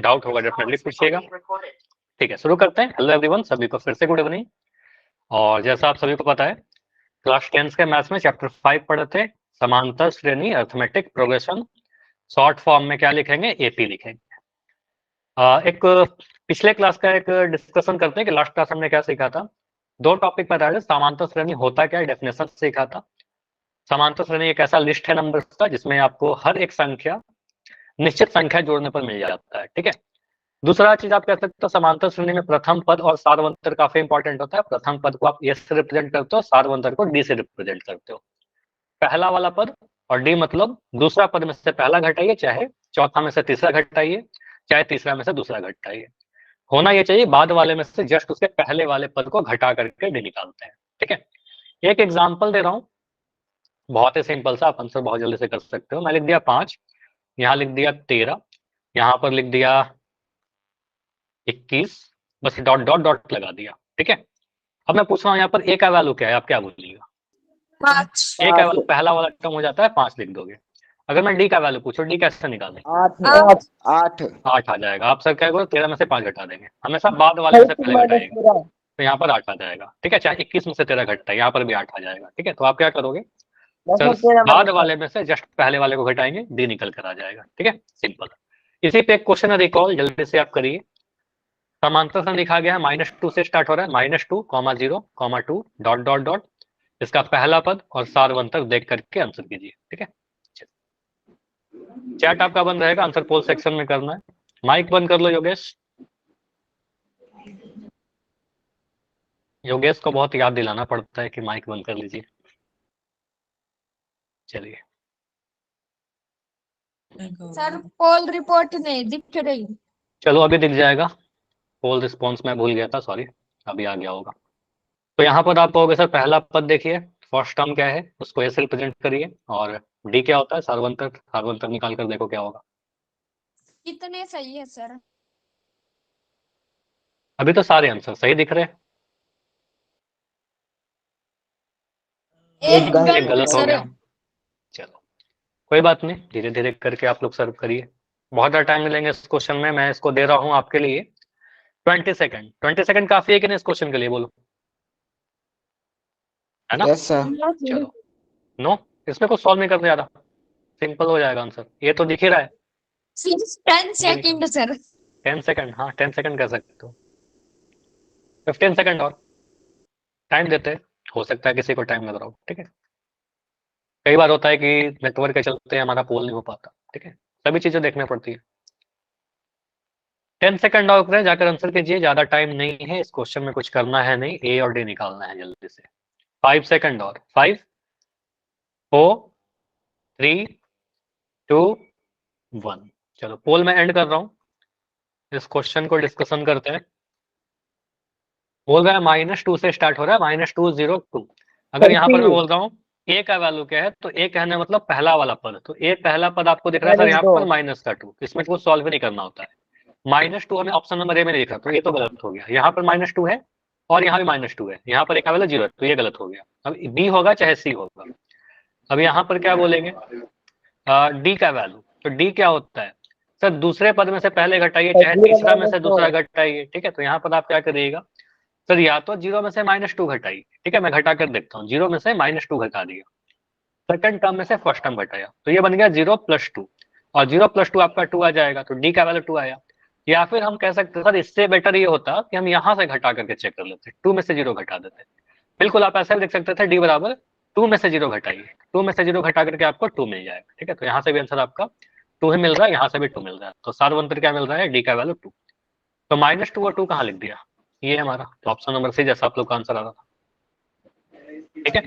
Doubt होगा definitely पूछिएगा। ठीक है, शुरू करते हैं। हेलो एवरीवन, सभी को फिर से गुड इवनिंग। और जैसा आप सभी को पता है, क्लास 10 के मैथ्स में चैप्टर 5 पढ़े थे, समांतर श्रेणी अर्थमेटिक प्रोग्रेशन। शॉर्ट फॉर्म में क्या लिखेंगे? एपी लिखेंगे। एक पिछले क्लास का एक डिस्कशन करते हैं कि लास्ट क्लास हमने क्या सीखा था। दो टॉपिक बताया था। समांतर श्रेणी होता क्या है, डेफिनेशन सीखा था। समांतर श्रेणी एक ऐसा लिस्ट है नंबर का जिसमें आपको हर एक संख्या निश्चित संख्या जोड़ने पर मिल जाता है। ठीक है। दूसरा चीज आप कह सकते हो, समांतर श्रेणी में प्रथम पद और सार्वंतर काफी इंपॉर्टेंट होता है। प्रथम पद को आप ए से रिप्रेजेंट करते हो, सार्वंतर को डी से रिप्रेजेंट करते हो। पहला वाला पद और डी मतलब दूसरा पद में से पहला घटाइए, चाहे चौथा में से तीसरा घटाइए, चाहे तीसरा में से दूसरा घटाइए। होना ये चाहिए बाद वाले में से जस्ट उसके पहले वाले पद को घटा करके डी निकालते हैं। ठीक है। एक एग्जाम्पल दे रहा हूँ, बहुत ही सिंपल सा, आप आंसर बहुत जल्दी से कर सकते हो। मैं लिख दिया 5, यहाँ लिख दिया 13, यहाँ पर लिख दिया 21, बस डॉट डॉट डॉट लगा दिया। ठीक है। अब मैं पूछ रहा हूँ यहाँ पर ए का वैल्यू क्या है, आप क्या बोलिएगा? 5। ए का वैल्यू पहला वाला टर्म हो जाता है 5 लिख दोगे। अगर मैं डी का वैल्यू पूछो, डी कैसे निकालें? 8 आ जाएगा। आप सर क्या करो, 13 में से 5 घटा देंगे, हमेशा बाद वाले में से पहले घटाएगा, तो यहाँ पर 8 आ जाएगा। ठीक है। चाहे 21 में से 13 घटता है, यहाँ पर भी 8 आ जाएगा। ठीक है। तो आप क्या करोगे सर, बाद वाले में से जस्ट पहले वाले को घटाएंगे, डी निकल कर आ जाएगा। ठीक है, सिंपल। इसी पे एक क्वेश्चन है, रिकॉल जल्दी से आप करिए। समांतर से लिखा गया है -2 से स्टार्ट हो रहा है, -2, 0, 2 डॉट डॉट डॉट, इसका पहला पद और सार्वंतर देख करके आंसर कीजिए। ठीक है। चैट आपका बंद रहेगा, आंसर पोल सेक्शन में करना है। माइक बंद कर लो योगेश। योगेश को बहुत याद दिलाना पड़ता है कि माइक बंद कर लीजिए। चलिए, सर पोल रिपोर्ट नहीं दिख रही। चलो अभी दिख जाएगा। पोल रिस्पॉन्स में भूल गया था, सॉरी, अभी आ गया होगा। तो यहाँ पर आप कहोगे सर पहला पद देखिए, फर्स्ट टर्म क्या है, उसको ऐसे रिप्रेजेंट करिए, और डी क्या होता है, सार्वंतर। सार्वंतर निकाल कर देखो क्या होगा। कितने सही है सर? अभी तो सारे आंसर सही दिख रहे हैं, एक एक गलत हो सर। गया। चलो कोई बात नहीं, धीरे धीरे करके आप लोग सर्व करिए। बहुत ज़्यादा टाइम मिलेंगे इस क्वेश्चन में। मैं इसको दे रहा हूँ आपके लिए 20 सेकंड। 20 सेकंड काफी है कि नहीं इस क्वेश्चन के लिए, बोलो, है ना? Yes sir. चलो, नो, इसमें कुछ सॉल्व नहीं करना ज्यादा, सिंपल हो जाएगा आंसर। ये तो दिख ही रहा है। 10 सेकंड सर। 10 सेकंड, हाँ 10 सेकंड कर सकते हो। 15 सेकंड और टाइम देते हैं, हो सकता है किसी को टाइम लग रहा हो। ठीक है, कई बार होता है कि नेटवर्क के चलते हमारा पोल नहीं हो पाता। ठीक है, सभी चीजें देखनी पड़ती है। 10 सेकंड और करें, जाकर आंसर कीजिए, ज्यादा टाइम नहीं है इस क्वेश्चन में, कुछ करना है नहीं, ए और डी निकालना है जल्दी से। 5 सेकंड और, 5, 4, 3, 2, 1। चलो पोल में एंड कर रहा हूँ, इस क्वेश्चन को डिस्कशन करते हैं। बोल रहा है -2 से स्टार्ट हो रहा है, -202। अगर यहाँ पर मैं बोल रहा हूँ ए का वैल्यू क्या है, तो ए कहने मतलब पहला वाला पद, तो ए पहला पद आपको दिख रहा है सर यहाँ पर -2, इसमें कुछ सॉल्व भी नहीं करना होता है। -2 हमें ऑप्शन नंबर ए में लिखा, तो ये तो गलत हो गया। यहाँ पर -2 है और यहाँ भी -2 है, यहाँ पर ए का वैल्यू 0 है, तो ये गलत हो गया। अब बी होगा चाहे सी होगा। अब यहाँ पर क्या बोलेंगे, डी का वैल्यू, तो डी क्या होता है सर, दूसरे पद में से पहले घटाइए, चाहे तीसरा में से दूसरा घटाइए। ठीक है, तो यहाँ पर आप क्या करिएगा सर, या तो 0 में से -2 घटाइए। ठीक है, मैं घटा कर देखता हूँ, 0 में से -2 घटा दिया, सेकंड टर्म में से फर्स्ट टर्म घटाया, तो ये बन गया 0 + 2, और 0 + 2 आपका 2 आ जाएगा, तो डी का वैल्यू 2 आया। या फिर हम कह सकते हैं सर, इससे बेटर ये होता कि हम यहाँ से घटा करके चेक कर लेते, 2 में से 0 घटा देते। बिल्कुल आप ऐसा भी देख सकते थे, डी बराबर 2 में से 0 घटाइए, 2 में से 0 घटा करके आपको 2 मिल जाएगा। ठीक है, तो यहाँ से भी आंसर आपका 2 ही मिल रहा है, यहाँ से भी 2 मिल रहा है, तो सार्वंतर क्या मिल रहा है, डी का वैल्यू 2। तो -2 और 2 कहाँ लिख दिया, ये है हमारा, तो ऑप्शन नंबर सी जैसा आप लोग का आंसर आ रहा था। ठीक है,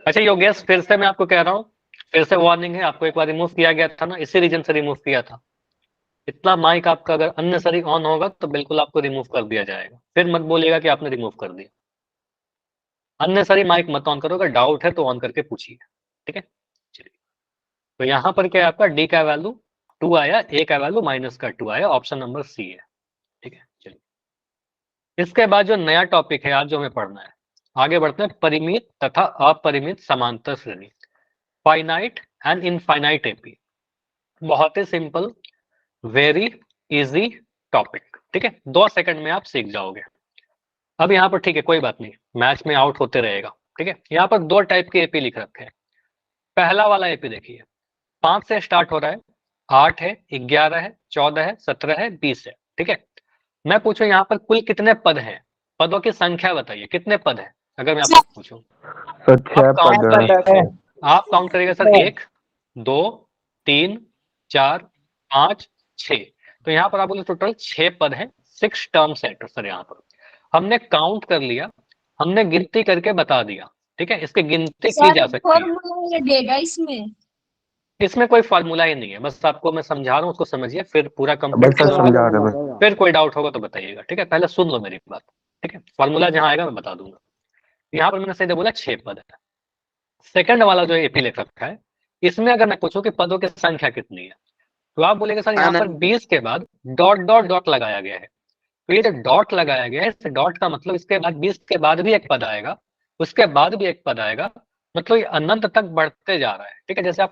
अच्छा योगेश, फिर से मैं आपको कह रहा हूँ, फिर से वार्निंग है, आपको एक बार रिमूव किया गया था ना, इसी रीजन से रिमूव किया था। इतना माइक आपका अगर अननेसेसरी ऑन होगा तो बिल्कुल आपको रिमूव कर दिया जाएगा, फिर मत बोलिएगा कि आपने रिमूव कर दिया। अननेसेसरी माइक मत ऑन करो, अगर डाउट है तो ऑन करके पूछिए। ठीक है, चलिए, तो यहाँ पर क्या है आपका, डी का वैल्यू 2 आया, ए का वैल्यू -2 आया, ऑप्शन नंबर सी है। ठीक है, चलिए, इसके बाद जो नया टॉपिक है आज जो हमें पढ़ना है, आगे बढ़ते हैं, परिमित तथा अपरिमित समांतर श्रेणी, फाइनाइट एंड इनफाइनाइट एपी। बहुत ही सिंपल, वेरी इजी टॉपिक, ठीक है, 2 सेकंड में आप सीख जाओगे। अब यहाँ पर ठीक है, कोई बात नहीं, मैच में आउट होते रहेगा, ठीक है। यहाँ पर 2 टाइप के एपी लिख रखे हैं। पहला वाला एपी देखिए, 5 से स्टार्ट हो रहा है, 8 है, 11 है, 14 है, 17 है, 20 है, ठीक है। मैं पूछूं यहाँ पर कुल कितने पद हैं, पदों की संख्या बताइए, कितने पद हैं अगर मैं आपसे पूछूं? आप काउंट करिएगा सर, 1 2 3 4 5 6। तो यहाँ पर आप बोले टोटल 6 पद हैं, 6 टर्म्स है सर। यहाँ पर हमने काउंट कर लिया, हमने गिनती करके बता दिया, ठीक है। इसकी गिनती की जा सकती है। फॉर्मूला देगा इसमें? इसमें कोई फार्मूला ही नहीं है, बस आपको मैं समझा रहा हूँ, उसको समझिए, फिर पूरा कंप्लीट फिर कोई डाउट होगा तो बताइएगा, ठीक है। पहले सुन लो मेरी बात, ठीक है। फार्मूला जहां आएगा मैं बता दूंगा। यहाँ पर मैंने सीधे बोला 6 पद है। सेकंड वाला जो एपी लिख रखा है, इसमें अगर मैं पूछूं कि पदों की संख्या कितनी है, तो आप बोलेंगे सर यहाँ पर 20 के बाद डॉट डॉट डॉट लगाया गया है। तो ये जो डॉट लगाया गया है, इस डॉट का मतलब इसके बाद 20 के बाद भी एक पद आएगा, उसके बाद भी एक पद आएगा, मतलब ये अनंत तक बढ़ते जा रहा है, ठीक है। जैसे आप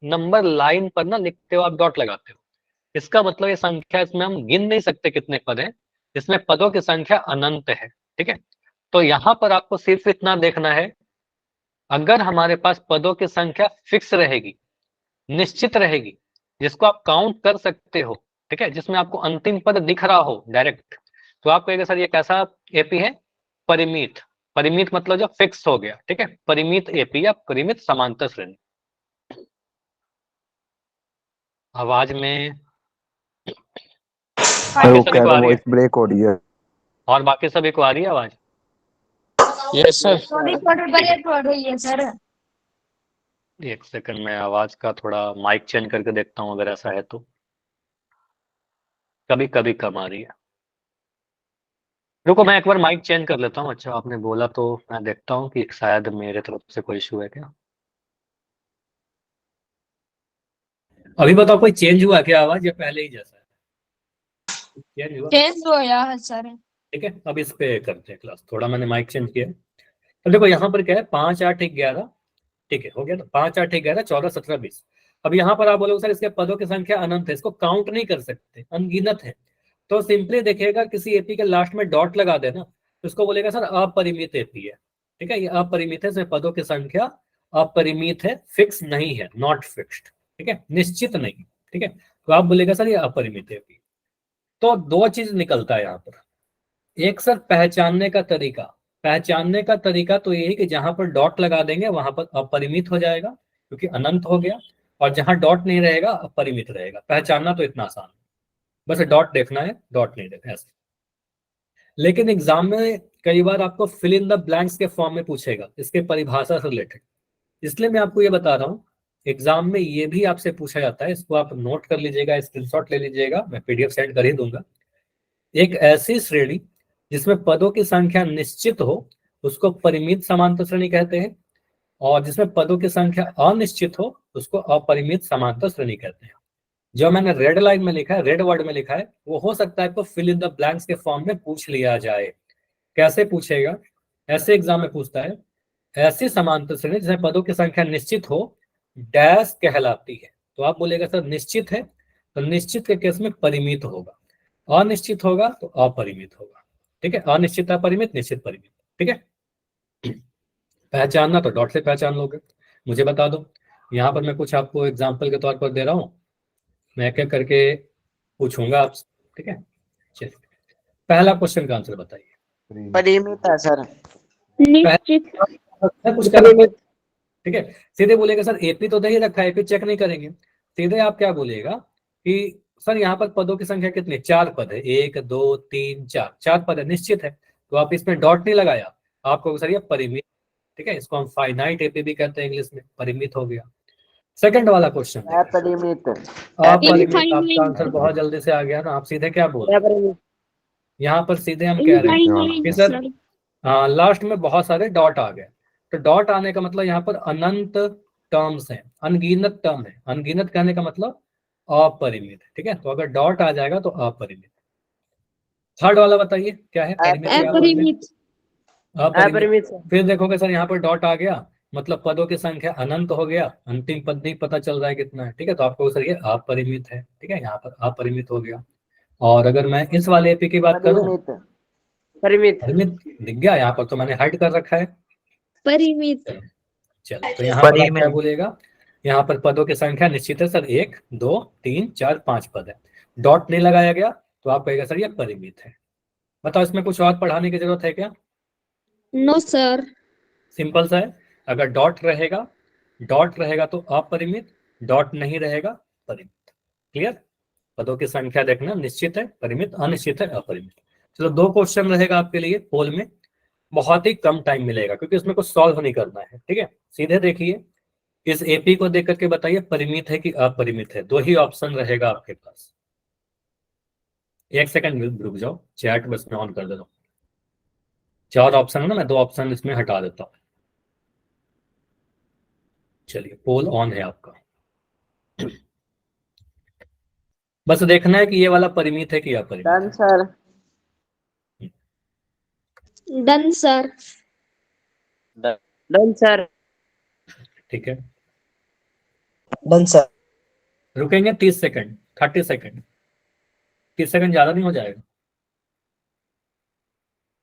नंबर लाइन पर ना लिखते हो, आप डॉट लगाते हो, इसका मतलब ये संख्या, इसमें हम गिन नहीं सकते कितने पद हैं, इसमें पदों की संख्या अनंत है, ठीक है। तो यहाँ पर आपको सिर्फ इतना देखना है, अगर हमारे पास पदों की संख्या फिक्स रहेगी, निश्चित रहेगी, जिसको आप काउंट कर सकते हो, ठीक है, जिसमें आपको अंतिम पद दिख रहा हो डायरेक्ट, तो आप कहेंगे सर ये कैसा एपी है? परिमित। परिमित मतलब जो फिक्स हो गया, ठीक है, परिमित एपी या परिमित समांतर श्रेणी। आवाज में ब्रेक हो रही है, और बाकी सभी को आ रही है आवाज? Yes sir. थोड़ी ब्रेक हो रही है सर। एक सेकंड में आवाज का थोड़ा माइक चेंज करके देखता हूँ, अगर ऐसा है तो। कभी कभी कम आ रही है, रुको मैं एक बार माइक चेंज कर लेता हूँ। अच्छा आपने बोला तो मैं देखता हूँ कि शायद मेरे तरफ से कोई इशू है क्या। अभी बताओ कोई चेंज हुआ क्या आवाज, या पहले ही जैसा है? चेंज हुआ? चेंज हो गया है सर। ठीक है, अब इस पे करते हैं क्लास। थोड़ा मैंने माइक चेंज किया। तो देखो यहाँ पर क्या है, 5 8 11, ठीक है, हो गया ना, 5 8 11 14 17 20। अब यहाँ पर आप बोलोगे सर इसके पदों की संख्या अनंत है, इसको काउंट नहीं कर सकते, अनगिनत है। तो सिंपली देखिएगा, किसी एपी के लास्ट में डॉट लगा देना, तो इसको बोलेगा सर अपरिमित एपी है, ठीक है। ये अपरिमित है, इसमें पदों की संख्या अपरिमित है, फिक्स नहीं है, नॉट फिक्स्ड, ठीक है, निश्चित नहीं, ठीक है। तो आप बोलेगा सर ये अपरिमित एपी। तो 2 चीज निकलता है यहाँ पर। एक सर पहचानने का तरीका, पहचानने का तरीका तो यही कि जहां पर डॉट लगा देंगे वहां पर अपरिमित हो जाएगा, क्योंकि अनंत हो गया, और जहां डॉट नहीं रहेगा अपरिमित रहेगा। पहचानना तो इतना आसान है, बस डॉट देखना है, डॉट नहीं देखना ऐसे। लेकिन एग्जाम में कई बार आपको फिल इन द ब्लैंक्स के फॉर्म में पूछेगा, इसके परिभाषा से रिलेटेड, इसलिए मैं आपको ये बता रहा हूँ, एग्जाम में ये भी आपसे पूछा जाता है। इसको आप नोट कर लीजिएगा, स्क्रीनशॉट ले लीजिएगा, मैं पीडीएफ सेंड कर ही दूंगा। एक ऐसी श्रेणी जिसमें पदों की संख्या निश्चित हो, उसको परिमित समांतर श्रेणी कहते हैं, और जिसमें पदों की संख्या अनिश्चित हो, उसको अपरिमित समांतर श्रेणी कहते हैं। जो मैंने रेड लाइन में लिखा है, रेड वर्ड में लिखा है, वो हो सकता है आपको फिल इन द ब्लैंक्स के फॉर्म में पूछ लिया जाए। कैसे पूछेगा? ऐसे एग्जाम में पूछता है, ऐसी समांतर श्रेणी जिसमें पदों की संख्या निश्चित हो, डैश कहलाती है। तो आप बोलेगा सर निश्चित है, तो निश्चित के केस में परिमित होगा, अनिश्चित होगा तो अपरिमित होगा, ठीक है। अनिश्चित अपरिमित, निश्चित परिमित, ठीक है। पहचानना तो डॉट से पहचान लोगे। मुझे बता दो, यहाँ पर मैं कुछ आपको एग्जाम्पल के तौर पर दे रहा हूँ, मैं एक एक करके पूछूंगा आपसे, ठीक है। चलिए, पहला क्वेश्चन का आंसर बताइए। परिमित है सर। निश्चित। कुछ करेंगे, ठीक है। सीधे बोलेगा सर एपी तो दे ही रखा है, एपी चेक नहीं करेंगे। सीधे आप क्या बोलेगा कि सर यहाँ पर पदों की संख्या कितनी? 4 पद है, 1 2 3 4, 4 पद है, निश्चित है। तो आप इसमें डॉट नहीं लगाया, आपको सर ये परिमित, ठीक है। इसको हम फाइनाइट एपी भी कहते हैं इंग्लिश में, परिमित हो गया। सेकंड वाला क्वेश्चन, अपरिमित। आपका आंसर बहुत जल्दी से आ गया ना। आप सीधे क्या बोल रहे हैं? यहाँ पर सीधे हम कह रहे हैं कि सर लास्ट में बहुत सारे डॉट आ गए, तो डॉट आने का मतलब यहाँ पर अनंत टर्म्स हैं, अनगिनत टर्म है। अनगिनत कहने का मतलब अपरिमित, ठीक है। तो अगर डॉट आ जाएगा तो अपरिमित। थर्ड वाला बताइए क्या है? अपरिमित। अपरिमित। फिर देखोगे सर यहाँ पर डॉट आ गया, मतलब पदों की संख्या अनंत हो गया, अंतिम पद नहीं पता चल रहा है कितना है, ठीक है, तो आपको सर ये अपरिमित है, ठीक है, यहाँ पर अपरिमित हो गया। और अगर मैं इस वाले एपी की बात करूं, परिमित परिमित परिमित दिख गया, यहाँ पर तो मैंने हाइड कर रखा है। परिमित। चलो तो यहाँ पर आप क्या बोलेगा, यहाँ पर पदों की संख्या निश्चित है सर, 1 2 3 4 5 पद है, डॉट नहीं लगाया गया तो आप कहेगा सर ये परिमित है। बताओ इसमें कुछ और पढ़ाने की जरूरत है क्या? No sir. सिंपल सा है, अगर डॉट रहेगा तो अपरिमित, डॉट नहीं रहेगा परिमित। क्लियर? पदों की संख्या देखना, निश्चित है, परिमित, अनिश्चित है, अपरिमित। चलो 2 क्वेश्चन रहेगा आपके लिए पोल में, बहुत ही कम टाइम मिलेगा क्योंकि उसमें कुछ सॉल्व नहीं करना है, ठीक है। सीधे देखिए, इस एपी को देख करके बताइए परिमित है कि अपरिमित है, 2 ही ऑप्शन रहेगा आपके पास। 1 सेकंड रुक जाओ, चैट बस में ऑन कर दे रहा हूं। 4 ऑप्शन है ना, मैं 2 ऑप्शन इसमें हटा देता हूं। चलिए पोल ऑन है आपका, बस देखना है कि ये वाला परिमित है कि अपरिमित डन है। Sir done sir. Done sir ठीक है, डन सर रुकेंगे 30 सेकंड, 30 सेकंड, 30 सेकंड ज्यादा नहीं हो जाएगा?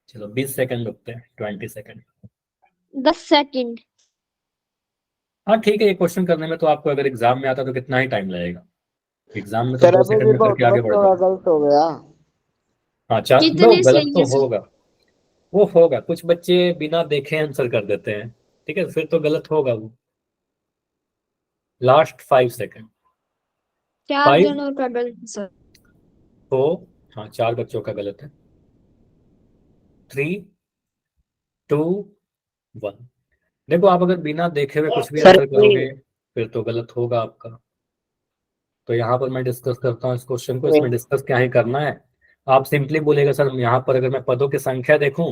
चलो 20 सेकंड रुकते हैं, 20 सेकंड। 10 सेकंड। हाँ ठीक है, ये क्वेश्चन करने में तो आपको अगर एग्जाम में आता तो कितना ही टाइम लगेगा, एग्जाम में तो सर 2 अभी सेकंड भी में बहुत करके आगे बढ़ बच्चों का जाओ। गलत हो गया। हाँ चार दो, कितने गलत सही तो है सर? होगा, वो होगा, कुछ बच्चे बिना देखे आंसर कर देते हैं, ठीक है, फिर तो गलत होगा वो। लास्ट 5 सेकंड, 4 5 जनों का गलत सर। 4, हाँ 4 बच्चों का गलत है, 3 2 1। देखो आप अगर बिना देखे हुए कुछ भी सर आंसर करोगे फिर तो गलत होगा आपका। तो यहाँ पर मैं डिस्कस करता हूँ इस क्वेश्चन को, इसमें डिस्कस क्या ही करना है, आप सिंपली बोलेगा सर यहाँ पर अगर मैं पदों की संख्या देखूं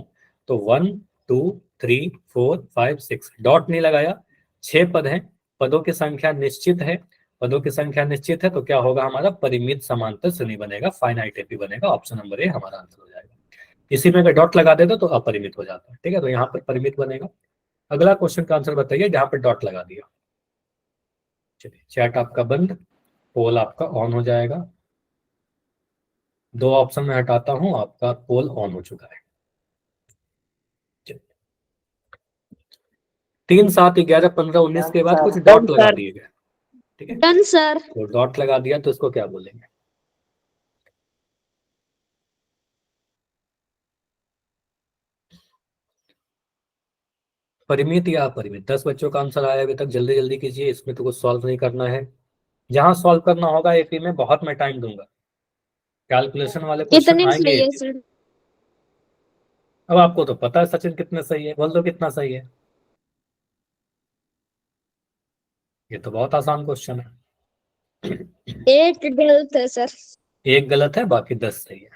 तो 1 2 3 4 5 6, डॉट नहीं लगाया, 6 पद हैं, पदों की संख्या निश्चित है, पदों की संख्या निश्चित है तो क्या होगा हमारा, परिमित समांतर श्रेणी बनेगा, फाइनाइट एपी बनेगा, ऑप्शन नंबर ए हमारा आंसर हो जाएगा। इसी में अगर डॉट लगा देते तो अपरिमित हो जाता है, ठीक है, तो यहाँ पर परिमित बनेगा। अगला क्वेश्चन का आंसर बताइए जहां पर डॉट लगा दिया। चलिए चैट आपका बंद, पोल आपका ऑन हो जाएगा। 2 ऑप्शन में हटाता हूं, आपका पोल ऑन हो चुका है। 3 7 11 15 19 के बाद कुछ डन डॉट लगा सर दिए गए, ठीक है, डन सर। तो डॉट लगा दिया तो इसको क्या बोलेंगे? परिमित या अपरिमित? 10 बच्चों का आंसर आया अभी तक, जल्दी जल्दी कीजिए, इसमें तो कुछ सॉल्व नहीं करना है, जहां सॉल्व करना होगा एपी में बहुत मैं टाइम दूंगा, कैलकुलेशन वाले क्वेश्चन कितने आएंगे सही है एपी। सर? अब आपको तो पता है सचिन कितने सही है, बोल दो कितना सही है, ये तो बहुत आसान क्वेश्चन है। एक गलत है सर। एक गलत है, बाकी 10 सही है।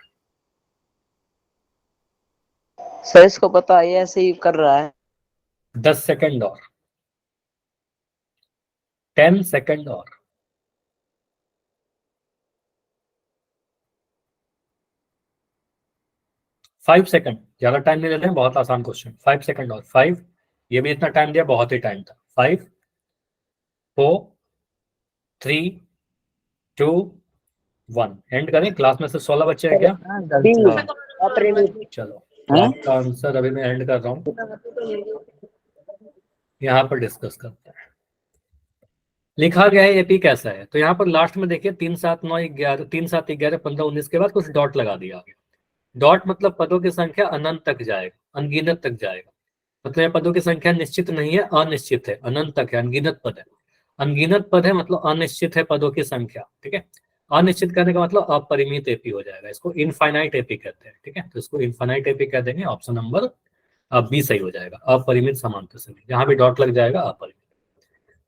सर इसको पता है, ये ऐसे ही कर रहा है। 10 सेकंड और, 10 सेकंड और, 5 सेकंड, ज्यादा टाइम नहीं लेते हैं, बहुत आसान क्वेश्चन, 5 सेकंड और, 5, ये भी इतना टाइम दिया, बहुत ही टाइम था, 5 4 3 2 1। एंड करें, क्लास में से 16 बच्चे हैं क्या? अपरिमित चलो तो आपका आंसर अभी मैं एंड कर रहा हूँ, यहाँ पर डिस्कस करते हैं। लिखा गया है एपी कैसा है, तो यहाँ पर लास्ट में देखिए 3 7 9 11, 3 7 11 15 19 के बाद कुछ डॉट लगा दिया आगे। डॉट मतलब पदों की संख्या अनंत तक जाएगा, अनगिनत तक जाएगा, मतलब यह पदों की संख्या निश्चित नहीं है, अनिश्चित है, अनंत तक है, अनगिनत पद है, अनगिनत पद है मतलब अनिश्चित है पदों की संख्या, ठीक है। अनिश्चित करने का मतलब अपरिमित एपी हो जाएगा, इसको इनफाइनाइट एपी कहते हैं, ठीक है, तो इसको इनफाइनाइट एपी कह देंगे, ऑप्शन नंबर अब बी सही हो जाएगा, अपरिमित समांतर श्रेणी, जहां भी डॉट लग जाएगा अपरिमित।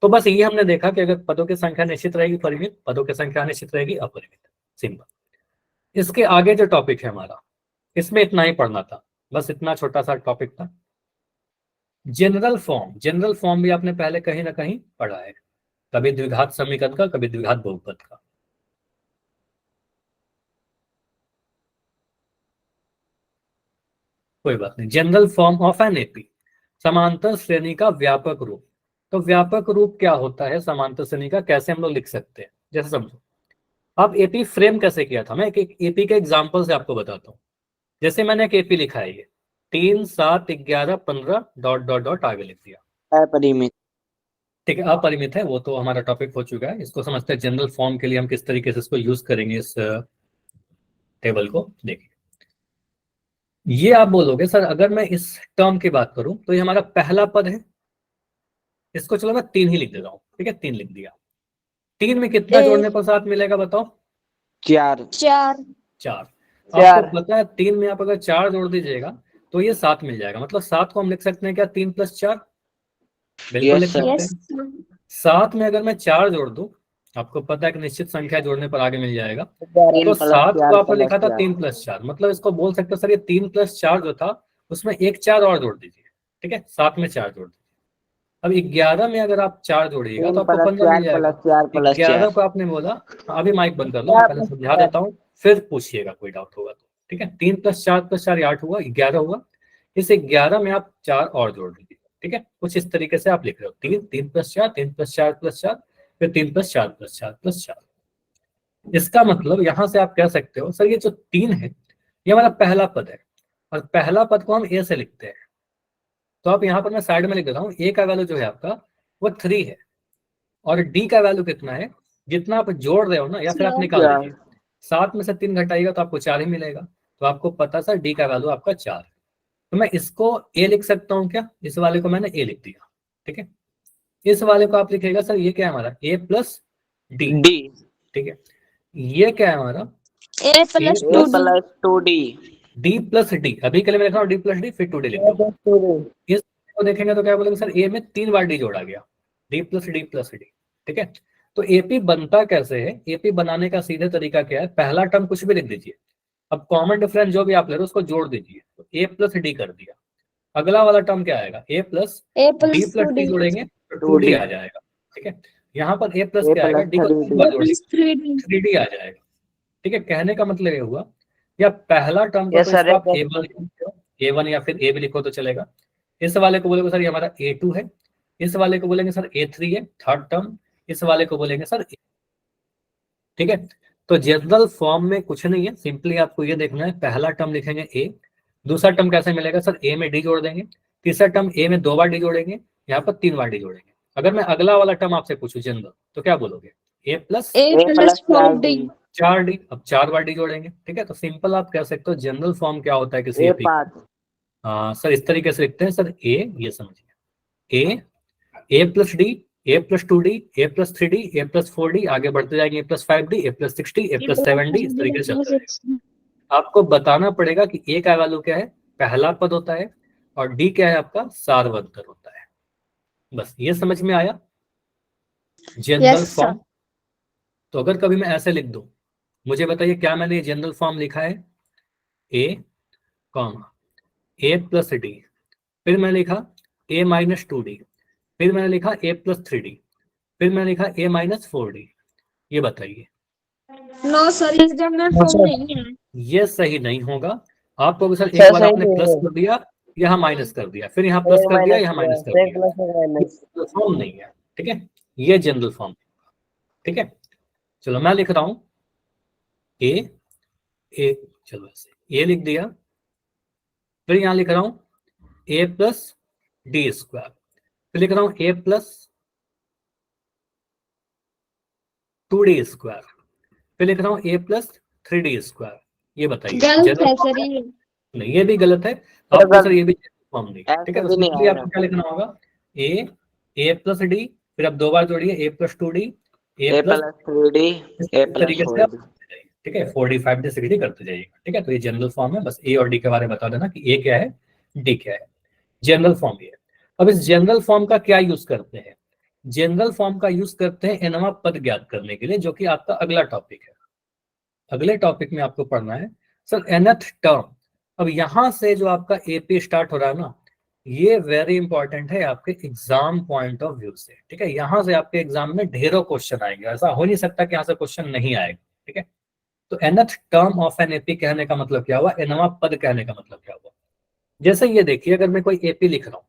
तो बस ये हमने देखा कि अगर पदों की संख्या निश्चित रहेगी परिमित, पदों की संख्या अनिश्चित रहेगी अपरिमित, सिंपल। इसके आगे जो टॉपिक है हमारा, इसमें इतना ही पढ़ना था, बस इतना छोटा सा टॉपिक था। जनरल फॉर्म, जनरल फॉर्म भी आपने पहले कहीं ना कहीं पढ़ा है, कभी द्विघात समीकरण का, कभी द्विघात बहुपद का। कोई बात नहीं, general form of an AP, समांतर श्रेणी का व्यापक रूप। तो व्यापक रूप क्या होता है समांतर श्रेणी का, कैसे हम लोग लिख सकते हैं, जैसे समझो अब एपी फ्रेम कैसे किया था, मैं एक एपी के एग्जांपल से आपको बताता हूँ। जैसे मैंने एक एपी लिखा है, ये 3 7 11 15 डॉट डॉट डॉट आगे लिख दिया, अपरिमित। ठीक है, अपरिमित है, वो तो हमारा टॉपिक हो चुका है। इसको समझते हैं जनरल फॉर्म के लिए हम किस तरीके से इसको यूज करेंगे। इस टेबल को देखिए, ये आप बोलोगे सर अगर मैं इस टर्म की बात करूं तो ये हमारा पहला पद है, इसको चलो मैं 3 ही लिख देता हूं, ठीक है, 3 लिख दिया। 3 में कितना एक। जोड़ने पर 7 मिलेगा बताओ? 4 4 4। 4 आपको पता है 3 में आप अगर 4 जोड़ दीजिएगा तो ये 7 मिल जाएगा, मतलब 7 को हम लिख सकते हैं क्या 3 + 4? बिल्कुल लिख Yes, sir. सकते यस हैं। 7 में अगर मैं 4 जोड़ दूं, आपको पता है कि निश्चित संख्या जोड़ने पर आगे मिल जाएगा, तो 7 को आपने लिखा था 3 + 4, मतलब इसको बोल सकते हो सर ये 3 + 4 जो था उसमें एक 4 और जोड़ दीजिए, ठीक है, 7 में 4 जोड़ दीजिए। अब 11 में अगर आप 4 जोड़िएगा तो आपको 15 मिल जाएगा। 11 को आपने बोला, अभी माइक बंद कर लो, मैं पहले समझा देता हूँ फिर पूछिएगा कोई डाउट होगा तो, ठीक है। 3 + 4 + 4 8 हुआ, 11 हुआ। इस 11 में आप 4 और जोड़ दीजिए, ठीक है, कुछ इस तरीके से आप लिख रहे हो 3 3 + 4 3 + 4 + 4 फिर 3 + 4 + 4 + 4। इसका मतलब यहां से आप कह सकते हो सर ये जो 3 है ये हमारा पहला पद है, और पहला पद को हम ए से लिखते हैं। तो आप यहाँ पर मैं साइड में लिख देता हूँ, ए का वैल्यू जो है आपका वो 3 है, और डी का वैल्यू कितना है, जितना आप जोड़ रहे हो ना, या फिर आप निकाल दीजिए, 7 में से 3 घटाइएगा तो आपको 4 ही मिलेगा। तो आपको पता सर डी का वैल्यू आपका 4 है। तो मैं इसको ए लिख सकता हूँ क्या, इस वाले को मैंने ए लिख दिया, ठीक है। इस वाले को आप लिखेगा सर ये क्या है हमारा a + d, ठीक है। ये क्या है हमारा A + 2D d + d, अभी के लिए मैं लिख रहा हूँ d + d फिर 2d लिख दूंगा। इसको देखेंगे तो क्या बोलेंगे सर a में 3 बार d जोड़ा गया, d + d + d, ठीक है। तो एपी बनता कैसे है, एपी बनाने का सीधे तरीका क्या है, पहला टर्म कुछ भी लिख दीजिए, अब कॉमन डिफरेंस जो भी आप ले रहे हो उसको जोड़ दीजिए, तो a + d कर दिया। अगला वाला टर्म क्या आएगा, a + d + d जोड़ेंगे तो 2d आ जाएगा, ठीक है। यहाँ पर a प्लस क्या आएगा, d को 3 बार जोड़ेंगे 3d आ जाएगा, ठीक है। कहने का मतलब ये हुआ, या पहला टर्म को Yes, तो sir. इसको आप a1 लिख सकते हो, a1 या फिर a भी लिखो तो चलेगा। इस वाले को बोलेंगे सर ये हमारा a2 है, इस वाले को बोलेंगे सर a3 है थर्ड टर्म, इस वाले को बोलेंगे सर a, ठीक है। तो जनरल फॉर्म में कुछ नहीं है, सिंपली आपको ये देखना है, पहला टर्म लिखेंगे a, दूसरा टर्म कैसे मिलेगा सर, a में d जोड़ देंगे, तीसरा टर्म a में 2 बार d जोड़ेंगे, यहाँ पर 3 बार d जोड़ेंगे। अगर मैं अगला वाला टर्म आपसे पूछूं जनरल, तो क्या बोलोगे, a + A + 4D 4d, अब 4 बार d जोड़ेंगे, ठीक है। तो सिंपल आप कह सकते हो जनरल फॉर्म क्या होता है किसी एपी का। सर इस तरीके से लिखते हैं सर a, ये समझिए a + d, a + 2d, a + 3d, a + 4d, आगे बढ़ते जाएंगे a + 5d, a + 6d, a + 7d, इस तरीके से चलता रहेगा। आपको बताना पड़ेगा कि a का वैल्यू क्या है, पहला पद होता है, और d क्या है आपका सार्वत्तर होता है। बस ये समझ में आया जनरल Yes, sir. फॉर्म। तो अगर कभी मैं ऐसे लिख दूं, मुझे बताइए क्या मैंने जनरल फॉर्म लिखा है, a, a + d, फिर मैंने लिखा a - 2d, फिर मैंने लिखा a + 3d, फिर मैंने लिखा a - 4d। ये बताइए, नो सर ये जनरल फॉर्म नहीं है। ये सही नहीं होगा। आपको सर एक बार आपने प्लस कर दिया, यहाँ माइनस कर दिया, फिर यहाँ प्लस कर दिया, यहाँ माइनस कर दिया, जनरल फॉर्म नहीं है, ठीक है। ये जनरल फॉर्म, ठीक है। चलो मैं लिख रहा हूं ए, चलो ऐसे ए लिख दिया, फिर यहाँ लिख रहा हूं a + d², फिर लिख रहा हूं a + 2d², फिर लिख रहा हूं a + 3d²। ये बताइए गलत है सर ये। नहीं, ये भी गलत है आपको सर, ये भी फॉर्म नहीं, ठीक है। तो सिंपली आपको क्या लिखना होगा, a + d, फिर आप 2 बार जोड़िए a + 2d, a + 3d, इस तरीके से आप, ठीक है, 4d 5d 6d करते जाइएगा, ठीक है। तो ये जनरल फॉर्म है, बस a और d के बारे में बता देना कि a क्या है d क्या है, जनरल फॉर्म ये है। अब इस जनरल फॉर्म का क्या यूज करते हैं, जनरल फॉर्म का यूज करते हैं एनवा पद ज्ञात करने के लिए, जो कि आपका अगला टॉपिक है। अगले टॉपिक में आपको पढ़ना है सर nth टर्म। अब यहां से जो आपका एपी स्टार्ट हो रहा है ना, ये वेरी इंपॉर्टेंट है आपके एग्जाम पॉइंट ऑफ व्यू से, ठीक है। यहां से आपके एग्जाम में ढेरों क्वेश्चन आएंगे, ऐसा हो नहीं सकता कि यहाँ से क्वेश्चन नहीं आएगा, ठीक है। तो nth term of an AP कहने का मतलब क्या हुआ, एनवा पद कहने का मतलब क्या हुआ। जैसे ये देखिए, अगर मैं कोई एपी लिख रहा हूँ,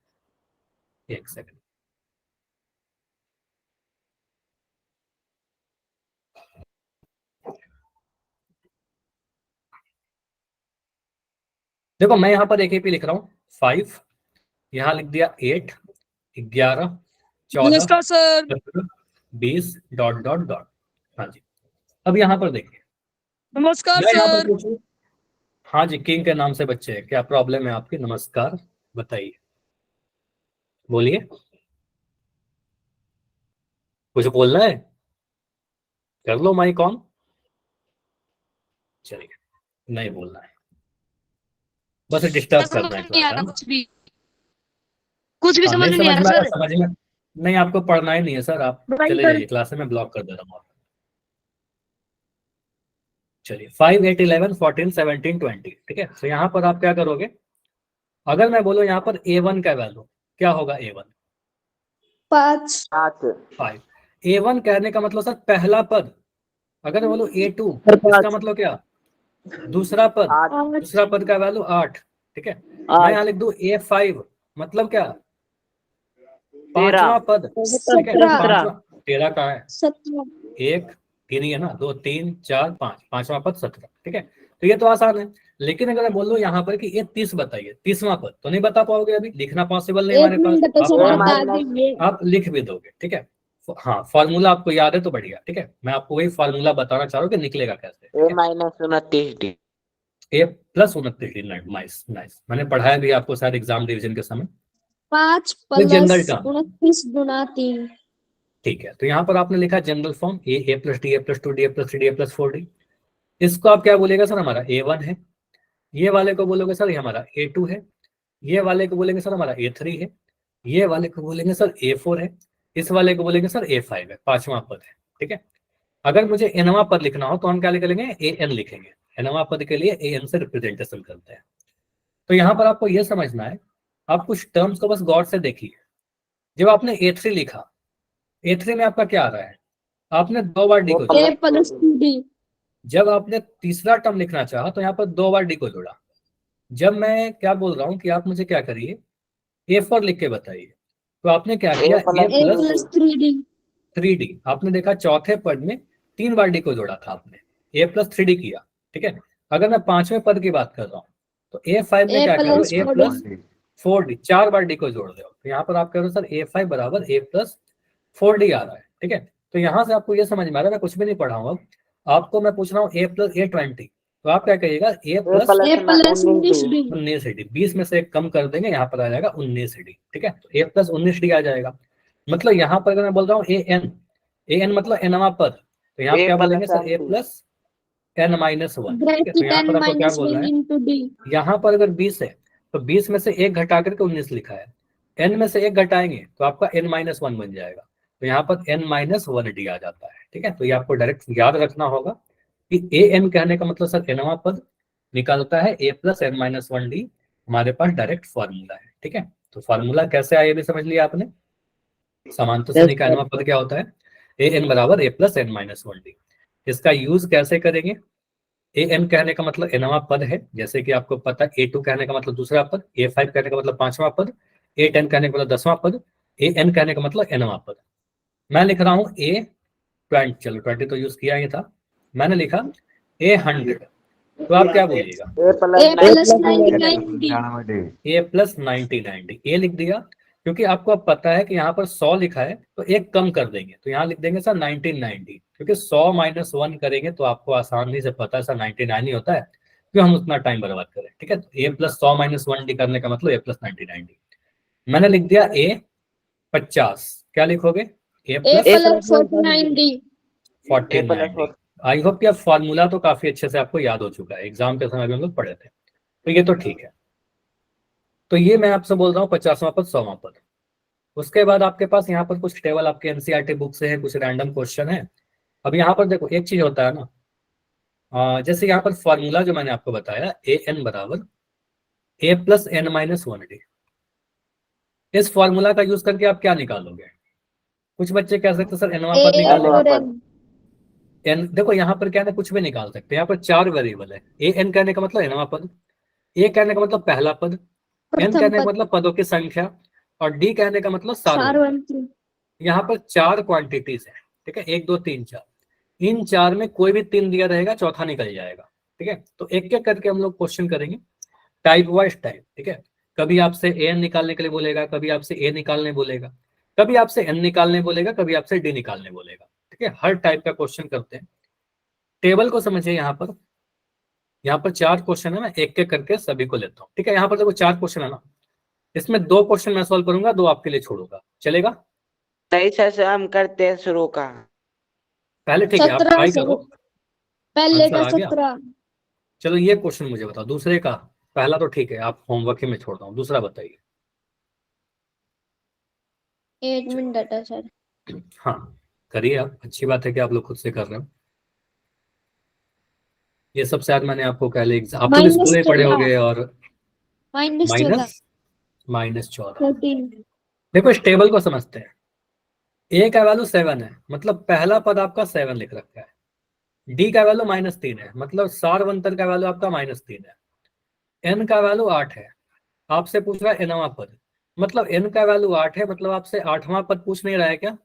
एक सेकंड। देखो मैं यहाँ पर एक ही लिख रहा हूँ 5, यहाँ लिख दिया 8, 11, 14, नमस्कार सर। 17, 20 dot dot dot. हाँ जी, अब यहाँ पर देखिए नमस्कार मैं यहाँ पर सर। पूछूं, हाँ जी, किंग के नाम से बच्चे हैं, क्या प्रॉब्लम है आपकी? नमस्कार, बताइए, बोलिए, कुछ बोलना है? कर लो माइक ऑन। चलिए, नहीं बोलना है, बस डिस्टर्ब करना है नहीं थोड़ा आ सा रहा ना। कुछ भी हाँ, समझ नहीं में नहीं समझ आ में रहा आया, सर। समझ में नहीं, आपको पढ़ना ही नहीं है सर, आप बताइए चले सर। जाइए क्लास से, मैं ब्लॉक कर दे रहा हूँ। चलिए 5, 8, 11, 14, 17, 20, ठीक है। तो यहाँ पर आप क्या करोगे, अगर मैं बोलूँ यहाँ पर A1 का वैल्यू क्या होगा? A1 5 5। A1 कहने का मतलब सर पहला पद। अगर मैं बोलूँ A2, इसका मतलब क्या? दूसरा पद। 8 दूसरा पद का वैल्यू 8, ठीक है। मैं यहाँ लिख दूं A5, मतलब क्या? पांचवा पद, ठीक है। 17 पांचवा, 13 कहाँ है? 17 एक, तीन ही है ना, 2, 3, 4, 5, पांचवा पद 17, ठीक है। तो ये तो आसान है, लेकिन अगर मैं बोल दूं यहाँ पर कि ये 30 बताइए, 30वां पद, तो नहीं बता पाओगे, अभी लिखना पॉसिबल नहीं एक हमारे पास। मिनट तो सर आप बता दीजिए। आप लिख भी दोगे, ठीक है। हाँ, फॉर्मूला आपको याद है तो बढ़िया, ठीक है। मैं आपको वही फॉर्मूला बताना चाह रहा हूँ कि निकलेगा कैसे, ठीक है। -29D। A+29D, नाइस नाइस, मैंने पढ़ाया भी आपको शायद एग्जाम रिविजन के समय। 5 जनरल प्लस टर्म, 29 गुना 3। ठीक है। तो यहाँ पर आपने लिखा general form A+D, A+2D, A+3D, A+4D। इसको आप क्या बोलेगा सर? हमारा A1 है। ये वाले को बोलोगे सर ये हमारा A2 है। ये वाले को बोलेंगे सर हमारा A3 है। ये वाले को बोलेंगे सर A4 है। इस वाले को बोलेंगे सर A5 है, पांचवा पद है, ठीक है। अगर मुझे nवां पद लिखना हो तो हम क्या लिखेंगे? AN लिखेंगे। nवां पद के लिए AN से रिप्रेजेंटेशन करते हैं। तो यहाँ पर आपको यह समझना है, आप कुछ टर्म्स को बस गौर से देखिए। जब आपने A3 लिखा, A3 में आपका क्या आ रहा है? आपने 2 बार D को जोड़ा। A+2D। जब आपने तीसरा टर्म लिखना चाहा तो यहाँ पर 2 बार D को जोड़ा। जब मैं क्या बोल रहा हूँ कि आप मुझे क्या करिए, A4 लिख के बताइए, तो आपने क्या किया? A+3D। A+3D। आपने देखा चौथे पद में 3 बार D को जोड़ा था आपने, A+3D किया, ठीक है। अगर मैं पांचवें पद की बात कर रहा हूँ तो A5 में क्या कर रहे हो? A+4D, 4 बार D को जोड़ रहे हो। तो यहाँ पर आप कह रहे हो सर A5 बराबर A+4D आ रहा है, ठीक है। तो यहाँ से आपको ये समझ में आ रहा है, मैं कुछ भी नहीं पढ़ाऊंगा अब आपको, मैं पूछ रहा हूँ A+A20, तो आप क्या कहिएगा? A+19D। A+19D, 20 में से एक कम कर देंगे, यहाँ पर आ जाएगा 19D, ठीक है। तो A+19D आ जाएगा। मतलब यहाँ पर अगर मैं बोल रहा हूँ AN मतलब nवां पद, तो यहाँ क्या बोलेंगे सर? A+n-1, ठीक है। तो यहाँ पर आपको क्या बोलना है? यहाँ पर अगर 20 है तो 20 में से एक घटा करके 19 लिखा है, n में से एक घटाएंगे तो आपका n-1 बन जाएगा। तो यहाँ पर n-1D आ जाता है, ठीक है। तो ये आपको डायरेक्ट याद रखना होगा कि AN कहने का मतलब सर nवां पद निकालता है A+n-1D, हमारे पास डायरेक्ट फॉर्मूला है, ठीक है। तो फॉर्मूला कैसे आया ये भी समझ लिया आपने। समांतर श्रेणी का nवां पद क्या होता है? AN बराबर A+n-1D। इसका यूज कैसे करेंगे? AN कहने का मतलब nवां पद है, जैसे कि आपको पता है। A2 कहने का मतलब दूसरा पद, A5 कहने का मतलब पांचवा पद, A10 कहने का मतलब 10वां पद, AN कहने का मतलब nवां पद। मैं लिख रहा हूँ A20, चलो 20 तो यूज किया ही था, मैंने लिखा A100, तो आप क्या बोलिएगा? A+99D। A+99D, ए लिख दिया, क्योंकि आपको अब पता है कि यहाँ पर 100 लिखा है तो एक कम कर देंगे, तो यहाँ लिख देंगे सर 1990, क्योंकि 100 - 1 करेंगे तो आपको आसानी से पता है सर 99 ही होता है, क्यों हम उतना टाइम बर्बाद करें, ठीक है। A+100-1D करने का मतलब A+99D। मैंने लिख दिया A50, क्या लिखोगे? A+49D। 49D। आई होप कि अब फॉर्मूला तो काफी अच्छे से आपको याद हो चुका है, एग्जाम के समय भी हम लोग पढ़े थे, तो ये तो ठीक है। तो ये मैं आपसे बोल रहा हूँ 50वां पद, 100वां पद। उसके बाद आपके पास यहाँ पर कुछ टेबल आपके एनसीईआरटी बुक से है, कुछ रैंडम क्वेश्चन है। अब यहाँ पर देखो एक चीज होता है ना, जैसे यहाँ पर फॉर्मूला जो मैंने आपको बताया AN बराबर A+n-1D, इस फॉर्मूला का यूज करके आप क्या निकालोगे? कुछ बच्चे कह सकते सर nवां पद निकालेंगे। n देखो यहाँ पर क्या है, कुछ भी निकाल सकते हैं। यहाँ पर 4 वेरिएबल है। AN कहने का मतलब nवां पद, A कहने का मतलब पहला पद, N कहने का मतलब पदों की संख्या, और डी कहने का मतलब सार 413 यहाँ पर 4 क्वांटिटीज है, ठीक है, 1 2 3 4। इन 4 में कोई भी 3 दिया रहेगा, चौथा निकल जाएगा, ठीक है। तो एक एक करके हम लोग क्वेश्चन करेंगे टाइप वाइज टाइप, ठीक है। कभी आपसे एन निकालने के लिए बोलेगा, कभी आपसे ए निकालने बोलेगा, कभी आपसे एन निकालने बोलेगा, कभी आपसे डी निकालने बोलेगा, ठीक है। हर टाइप का क्वेश्चन करते हैं। टेबल को समझिए, यहाँ पर 4 क्वेश्चन है, मैं एक एक करके सभी को लेता हूँ, ठीक है। यहाँ पर देखो 4 क्वेश्चन है ना, इसमें 2 क्वेश्चन मैं सॉल्व करूंगा, 2 आपके लिए छोड़ूंगा, चलेगा? नहीं सर, हम करते हैं शुरू का। पहले ठीक है, आप 17 ट्राई सर, करो। पहले आंसर का आ गया? 17। चलो ये क्वेश्चन मुझे बताओ, दूसरे का। पहला तो ठीक है, आप होमवर्क ही में छोड़ता हूँ, दूसरा बताइए। 8 मिनट डाटा सर। हाँ करिए आप, अच्छी बात है कि आप लोग खुद से कर रहे हो। ये सब शायद मैंने आपको पहले आप तो स्कूल में पढ़े होगे। और -14 -14 14 देखो इस टेबल को समझते हैं। ए का वैल्यू 7 है, मतलब पहला पद आपका 7 लिख रखा है। डी का वैल्यू -3 है, मतलब सारवंतर का वैल्यू आपका -3 है। एन का वैल्यू 8 है, आपसे पूछ रहा है एनवां पद, मतलब एन का वैल्यू 8 है, मतलब आपसे 8वां पद पूछ नहीं रहा है क्या?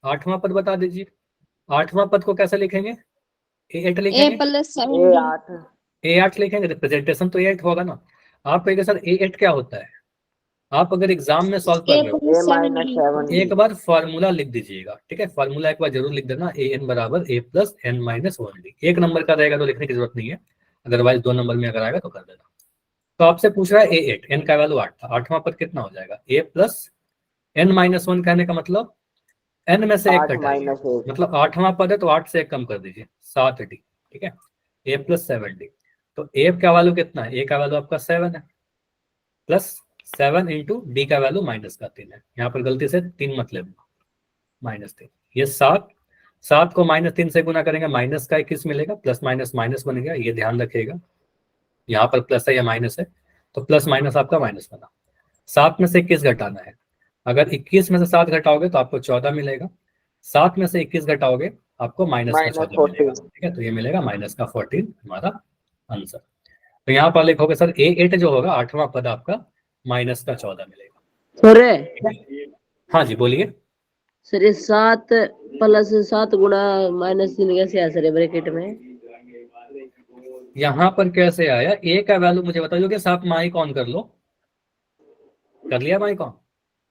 8वां पद बता दीजिए। 8वां पद को कैसे लिखेंगे? A8 A लिखेंगे। + 7 ये D 8 A8 लिखेंगे, रिप्रेजेंटेशन तो A8 होगा ना। आप कहेंगे सर A8 क्या होता है? आप अगर एग्जाम में सॉल्व कर A रहे हो + 7 -7 D एक बार फॉर्मूला लिख दीजिएगा, ठीक है। फॉर्मूला एक बार जरूर लिख देना, an बराबर a + n - 1d। 1 नंबर का रहेगा तो लिखने की जरूरत नहीं है, अदरवाइज 2 नंबर में अगर आएगा तो कर देना। तो आपसे पूछ रहा है A8, n का वैल्यू 8 था, 8वां पद कितना हो जाएगा? a + n - 1 कहने का मतलब n में से 1 8 घटाइए, -1 मतलब 8वां पद है तो 8 से 1 कम कर दीजिए, 7d, ठीक है। a + 7d, तो a का वैल्यू कितना है? a का वैल्यू आपका 7 है, प्लस 7 इंटू डी का वैल्यू -3 है। यहाँ पर गलती से 3 मत लेना, -3। ये 7 को -3 से गुना करेंगे, माइनस का 21 मिलेगा, प्लस माइनस माइनस बन गया, ये ध्यान रखिएगा। यहाँ पर प्लस है या माइनस है, तो प्लस माइनस आपका माइनस बना। 7 में से 21 घटाना है, अगर 21 में से 7 घटाओगे तो आपको 14 मिलेगा। 7 में से 21 घटाओगे आपको माइनस का 14 मिलेगा, -14 ठीक है। तो ये मिलेगा -14 हमारा आंसर। तो यहाँ पर लिखोगे सर A8 जो होगा 8वां पद आपका -14 मिलेगा। सर हाँ जी बोलिए। सर ये 7 + 7 गुणा -3 कैसे आया सर ब्रैकेट में? यहाँ पर कैसे आया? ए का वैल्यू मुझे बताइए कि आप माइक ऑन कर लो। कर लिया माइक ऑन?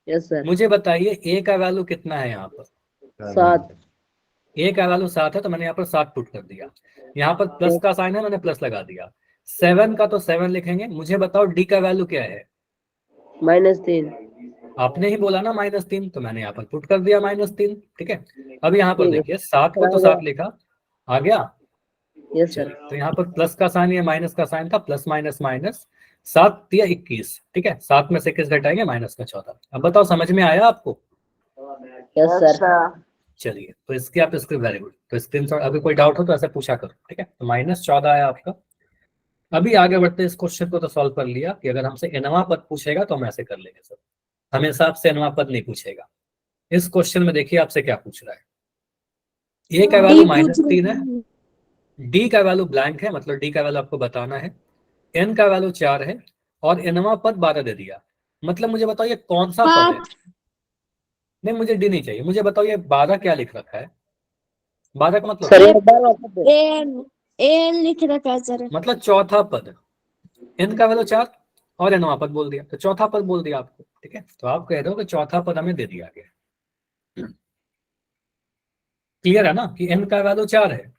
Yes sir. मुझे बताइए ए का वैल्यू कितना है यहाँ पर? 7। ए का वैल्यू 7 है, तो मैंने यहाँ पर 7 पुट कर दिया। यहाँ पर प्लस का साइन है, मैंने प्लस लगा दिया। 7 का तो 7 लिखेंगे। मुझे बताओ डी का वैल्यू क्या है? -3। आपने ही बोला ना -3, तो मैंने यहाँ पर पुट कर दिया -3, ठीक है। अब यहाँ पर ठीक है। देखिए 7 को तो 7 लिखा, आ गया। Yes sir. चलिए, तो यहाँ पर प्लस का साइन या माइनस का साइन था, प्लस माइनस माइनस, 7 या 21, ठीक है। 7 में से 21 घटाएंगे, -14। अब बताओ समझ में आया आपको? Yes sir. चलिए, तो इसके आप स्क्रीन, वेरी गुड। तो स्क्रीनशॉट, अगर कोई डाउट हो तो ऐसे पूछा करो, ठीक है। तो -14 आया आपका। अभी आगे बढ़ते, इस क्वेश्चन को तो सॉल्व कर लिया कि अगर हमसे nवां पद पूछेगा तो हम ऐसे कर लेंगे सर, हमेशा आपसे nवां पद नहीं पूछेगा। इस क्वेश्चन में देखिए आपसे क्या पूछ रहा है। ए का वैल्यू -3 है, डी का वैल्यू ब्लैंक है, मतलब डी का वैल्यू आपको बताना है, एन का वैल्यू 4 है, और nवां पद 12 दे दिया। मतलब मुझे बताओ ये कौन सा पद है? नहीं, मुझे डी नहीं चाहिए, मुझे बताओ ये 12 क्या लिख रखा है? 12 का मतलब सर एन लिख रखा है सर। मतलब चौथा पद। एन का वैल्यू 4 और nवां पद बोल दिया, तो चौथा पद बोल दिया आपको, ठीक है। तो आप कह रहे हो कि चौथा पद हमें दे दिया गया। क्लियर है ना कि एन का वैल्यू 4 है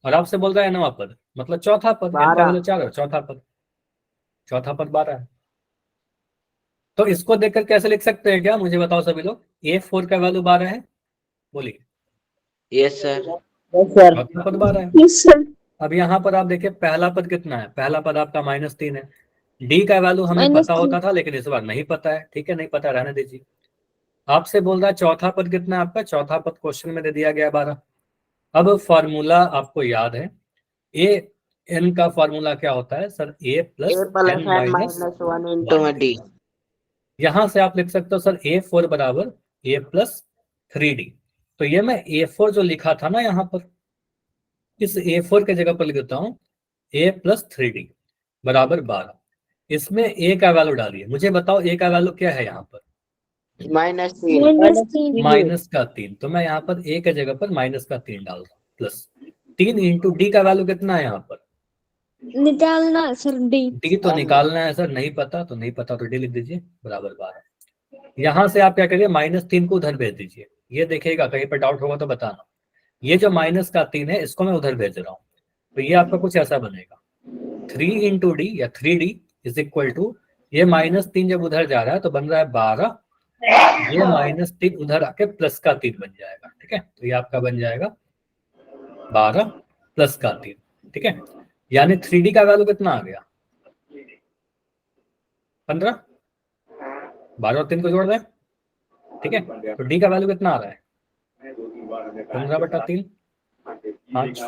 और आपसे बोल रहा है nवां पद, मतलब चौथा पद। एन का वैल्यू 4 है, चौथा पद 12 है। तो इसको देखकर कैसे लिख सकते हैं क्या, मुझे बताओ सभी लोग? A4 का वैल्यू 12 है, बोलिए। Yes sir. चौथा पद 12 है। Yes sir. अब यहाँ पर आप देखिए पहला पद कितना है? पहला पद आपका -3 है। डी का वैल्यू हमें पता होता था, लेकिन इस बार नहीं पता है, ठीक है, नहीं पता, रहने दीजिए। आपसे बोल रहा है चौथा पद कितना है आपका? चौथा पद क्वेश्चन में दे दिया गया 12। अब फॉर्मूला आपको याद है, ए एन का फॉर्मूला क्या होता है सर? A + n - 1 D. यहां से आप लिख सकते हो सर A4 बराबर A + 3D। तो ये मैं A4 जो लिखा था ना यहाँ पर, इस A4 के जगह पर लिख देता हूँ A + 3D बराबर 12। इसमें A का वैल्यू डालिए। मुझे बताओ A का वैल्यू क्या है यहाँ पर? -3 -3 तो मैं यहाँ पर a के जगह पर -3 डाल रहा हूँ प्लस 3 इंटू डी का वैल्यू कितना है यहाँ पर? निकालना है सर डी। डी तो निकालना है सर, नहीं पता तो नहीं पता तो डी लिख दीजिए बराबर 12। यहाँ से आप क्या करिए -3 को उधर भेज दीजिए। ये देखिएगा कहीं पर डाउट होगा तो बताना। ये जो -3 है इसको मैं उधर भेज रहा हूँ, तो ये आपका कुछ ऐसा बनेगा 3 इंटू डी या 3D इज इक्वल टू ये -3 जब उधर जा रहा है तो बन रहा है 12, ये -3 उधर आके +3 बन जाएगा। ठीक है, तो ये आपका बन जाएगा 12 +3। ठीक है, यानी 3D का वैल्यू कितना आ गया? 15। 12 और 3 को जोड़ दें। ठीक है, तो डी का वैल्यू कितना आ रहा है? 15/3 5।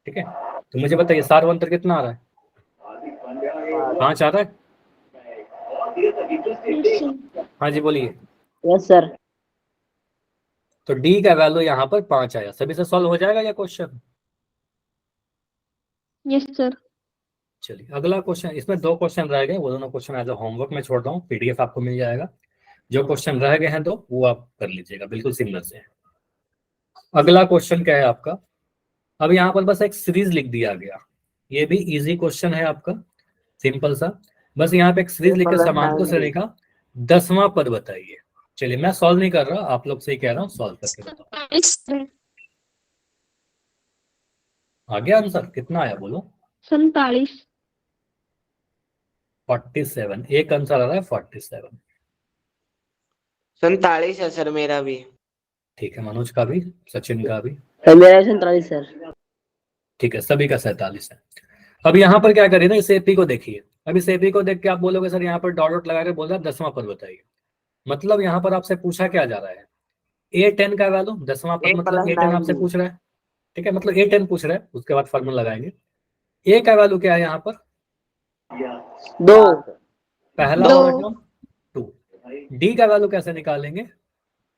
ठीक है, तो मुझे बताइए सार अंतर कितना आ रहा है? 5 आ रहा है। हाँ जी बोलिए। Yes sir. तो डी का वैल्यू यहाँ पर 5 आया। सभी से सॉल्व हो जाएगा ये क्वेश्चन? Yes sir. चलिए अगला क्वेश्चन, इसमें 2 क्वेश्चन रह गए, वो दोनों क्वेश्चन एज अ होमवर्क में छोड़ रहा हूँ, PDF आपको मिल जाएगा। जो क्वेश्चन रह गए हैं 2 वो आप कर लीजिएगा, बिल्कुल सिमिलर से। अगला क्वेश्चन क्या है आपका? अब यहाँ पर बस एक सीरीज लिख दिया गया, ये भी इजी क्वेश्चन है आपका, सिंपल सा। बस यहाँ पे एक सीरीज लिख के समांतर श्रेणी का 10वां पद बताइए। चलिए मैं सॉल्व नहीं कर रहा, आप लोग से ही कह रहा हूँ, सॉल्व करके बताओ। आ गया आंसर? कितना आया बोलो? 47। 47। एक आंसर आ रहा है 47। 47 है सर मेरा भी। ठीक है, मनोज का भी, सचिन का भी। मेरा 47 सर। ठीक है, सभी का 47 है। अब यहाँ पर क्या करिए ना, इस एपी को देखिए। अब इस एपी को देख के आप बोलोगे सर यहाँ पर डॉट डॉट लगा के बोल रहा है 10वां पद बताइए। मतलब यहाँ पर आपसे पूछा क्या जा रहा है? A10 का वैल्यू 10वां पद, मतलब A10 आपसे पूछ रहा है। ठीक है, मतलब A10 पूछ रहा है, उसके बाद फॉर्मूला लगाएंगे। A का वैल्यू क्या है यहाँ पर? 2। पहला वाला टर्म 2। डी का वैल्यू कैसे निकालेंगे?